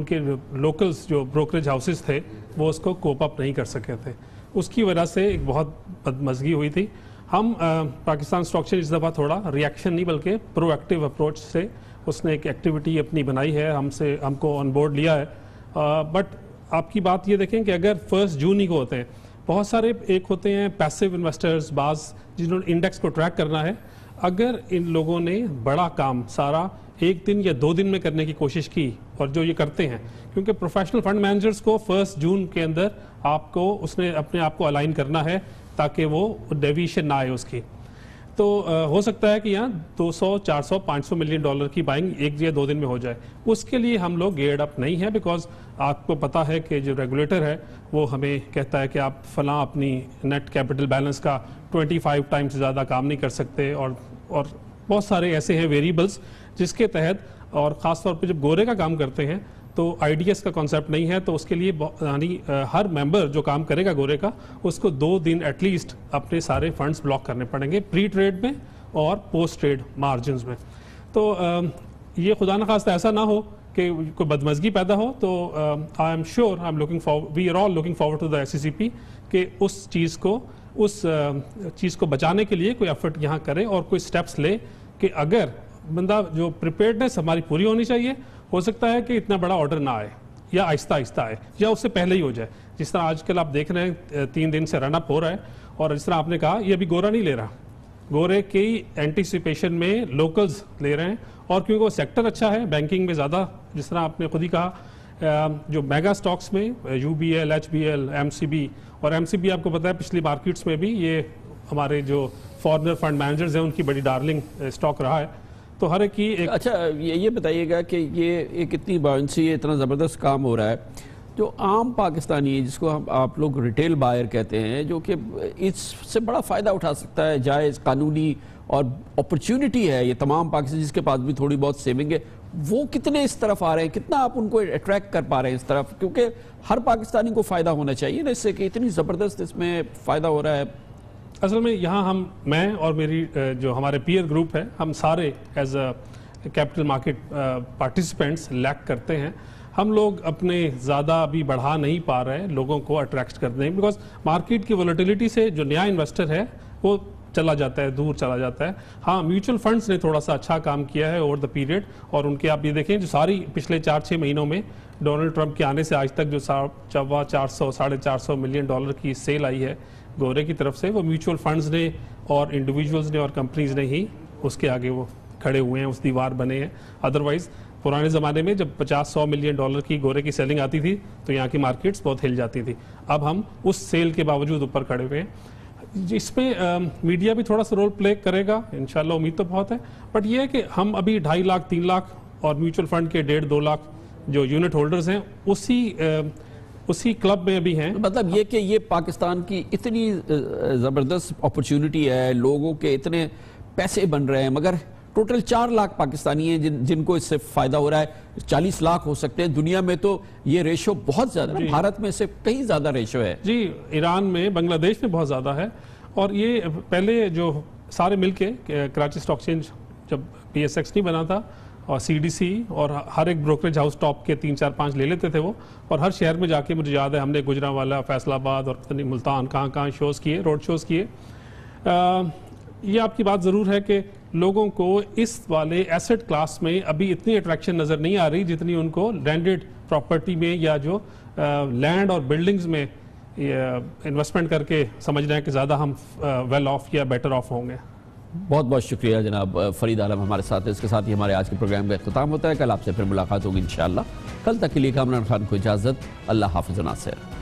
کے لوکلز جو بروکریج ہاؤسز تھے وہ اس کو کوپ اپ نہیں کر سکے تھے، اس کی وجہ سے ایک بہت بدمزگی ہوئی تھی۔ ہم پاکستان سٹاک ایکسچینج اس دفعہ تھوڑا ریئیکشن نہیں بلکہ پرو ایکٹیو اپروچ سے اس نے ایک ایکٹیویٹی اپنی بنائی ہے، ہم کو آن بورڈ لیا ہے۔ بٹ آپ کی بات یہ دیکھیں کہ اگر 1 جون ہی کو ہوتے ہیں، بہت سارے ایک ہوتے ہیں پیسیو انویسٹرز، بعض جنہوں نے انڈیکس کو ٹریک کرنا ہے، اگر ان لوگوں نے بڑا کام سارا 1 دن یا 2 دن میں کرنے کی کوشش کی، اور جو یہ کرتے ہیں، کیونکہ پروفیشنل فنڈ مینیجرز کو 1 جون کے اندر آپ کو اس نے اپنے آپ کو الائن کرنا ہے تاکہ وہ ڈیویشن نہ آئے اس کی، تو ہو سکتا ہے کہ یہاں 200, 400, 500 ملین ڈالر کی بائنگ 1 یا 2 دن میں ہو جائے۔ اس کے لیے ہم لوگ گیئرڈ اپ نہیں ہیں، بیکاز آپ کو پتا ہے کہ جو ریگولیٹر ہے وہ ہمیں کہتا ہے کہ آپ فلاں اپنی نیٹ کیپٹل بیلنس کا 25 ٹائمز سے زیادہ کام نہیں کر سکتے، اور بہت سارے ایسے ہیں ویریبلز جس کے تحت، اور خاص طور پہ جب گورے کا کام کرتے ہیں تو IDS کا کانسیپٹ نہیں ہے، تو اس کے لیے یعنی ہر ممبر جو کام کرے گا گورے کا، اس کو 2 دن ایٹ لیسٹ اپنے سارے فنڈز بلاک کرنے پڑیں گے، پری ٹریڈ میں اور پوسٹ ٹریڈ مارجنز میں۔ تو یہ خدا نخواستہ ایسا نہ ہو کہ کوئی بدمزگی پیدا ہو، تو I am sure we are all looking forward to the SECP کہ اس چیز کو بچانے کے لیے کوئی ایفرٹ یہاں کرے اور کوئی سٹیپس لے، کہ اگر بندہ جو پریپیئرڈنس ہماری پوری ہونی چاہیے، ہو سکتا ہے کہ اتنا بڑا آرڈر نہ آئے، یا آہستہ آہستہ آئے، یا اس سے پہلے ہی ہو جائے، جس طرح آج کل آپ دیکھ رہے ہیں 3 دن سے رن اپ ہو رہا ہے، اور جس طرح آپ نے کہا یہ ابھی گورا نہیں لے رہا، گورے کی اینٹیسپیشن میں لوکلز لے رہے ہیں، اور کیونکہ وہ سیکٹر اچھا ہے بینکنگ میں زیادہ، جس طرح آپ نے خود ہی کہا جو میگا سٹاکس میں UBL, HBL, MCB، اور MCB آپ کو پتا ہے پچھلی مارکیٹس میں بھی یہ ہمارے جو فارنر فنڈ مینیجرز ہیں ان کی بڑی ڈارلنگ سٹاک رہا ہے، تو ہر ایک کی ایک اچھا یہ بتائیے گا کہ یہ ایک اتنی باؤنسی ہے، اتنا زبردست کام ہو رہا ہے، جو عام پاکستانی جس کو آپ لوگ ریٹیل بائر کہتے ہیں، جو کہ اس سے بڑا فائدہ اٹھا سکتا ہے، جائز قانونی اور اپرچونٹی ہے، یہ تمام پاکستانی جس کے پاس بھی تھوڑی بہت سیونگ ہے، وہ کتنے اس طرف آ رہے ہیں، کتنا آپ ان کو اٹریکٹ کر پا رہے ہیں اس طرف؟ کیونکہ ہر پاکستانی کو فائدہ ہونا چاہیے نا اس سے، کہ اتنی زبردست اس میں فائدہ ہو رہا ہے۔ اصل میں یہاں میں اور میری جو ہمارے پیئر گروپ ہے، ہم سارے as a capital market participants like کرتے ہیں۔ ہم لوگ اپنے زیادہ ابھی بڑھا نہیں پا رہے لوگوں کو اٹریکٹ کرنے میں، بیکاز مارکیٹ کی ولیٹیلیٹی سے جو نیا انویسٹر ہے وہ چلا جاتا ہے، دور چلا جاتا ہے۔ ہاں میوچل فنڈز نے تھوڑا سا اچھا کام کیا ہے اوور دا پیریڈ، اور ان کے آپ یہ دیکھیں جو ساری پچھلے 4-6 مہینوں میں ڈونلڈ ٹرمپ کے آنے سے آج تک جو 450 ملین ڈالر کی سیل آئی ہے گورے کی طرف سے، وہ میوچل فنڈز نے اور انڈیویجولز نے اور کمپنیز نے ہی اس کے آگے وہ کھڑے ہوئے ہیں، اس دیوار بنے ہیں۔ ادروائز پرانے زمانے میں جب 50-100 ملین ڈالر کی گورے کی سیلنگ آتی تھی تو یہاں کی مارکیٹس بہت ہل جاتی تھی، اب ہم اس سیل کے باوجود اوپر کھڑے ہوئے ہیں۔ اس میں میڈیا بھی تھوڑا سا رول پلے کرے گا انشاءاللہ، امید تو بہت ہے، بٹ یہ ہے کہ ہم ابھی 2.5 لاکھ 3 لاکھ اور میوچل فنڈ کے 1.5-2 لاکھ جو یونٹ ہولڈرز ہیں اسی کلب میں بھی ہیں۔ مطلب یہ کہ یہ پاکستان کی اتنی زبردست اپرچونٹی ہے، لوگوں کے اتنے پیسے بن رہے ہیں، مگر ٹوٹل 4 لاکھ پاکستانی ہیں جن کو اس سے فائدہ ہو رہا ہے، 40 لاکھ ہو سکتے ہیں۔ دنیا میں تو یہ ریشو بہت زیادہ ہے، بھارت میں سے کہیں زیادہ ریشو ہے۔ جی ایران میں، بنگلہ دیش میں بہت زیادہ ہے، اور یہ پہلے جو سارے مل کے کراچی اسٹاک ایکسچینج جب PSX نہیں بنا تھا، اور CDC اور ہر ایک بروکریج ہاؤس ٹاپ کے 3-4-5 لے لیتے تھے وہ، اور ہر شہر میں جا کے مجھے یاد ہے ہم نے گجرانوالا، فیصل آباد اور ملتان کہاں شوز کیے، روڈ شوز کیے۔ یہ آپ کی بات ضرور ہے کہ لوگوں کو اس والے ایسٹ کلاس میں ابھی اتنی اٹریکشن نظر نہیں آ رہی جتنی ان کو لینڈڈ پراپرٹی میں یا جو لینڈ اور بلڈنگز میں انویسٹمنٹ کر کے سمجھ رہے ہیں کہ زیادہ ہم ویل آف یا بیٹر آف ہوں گے۔ بہت بہت شکریہ جناب فرید عالم ہمارے ساتھ ہے۔ اس کے ساتھ ہی ہمارے آج کے پروگرام کا اختتام ہوتا ہے۔ کل آپ سے پھر ملاقات ہوگی انشاءاللہ۔ کل تک کے لیے کامران خان کو اجازت، اللہ حافظ و ناصر۔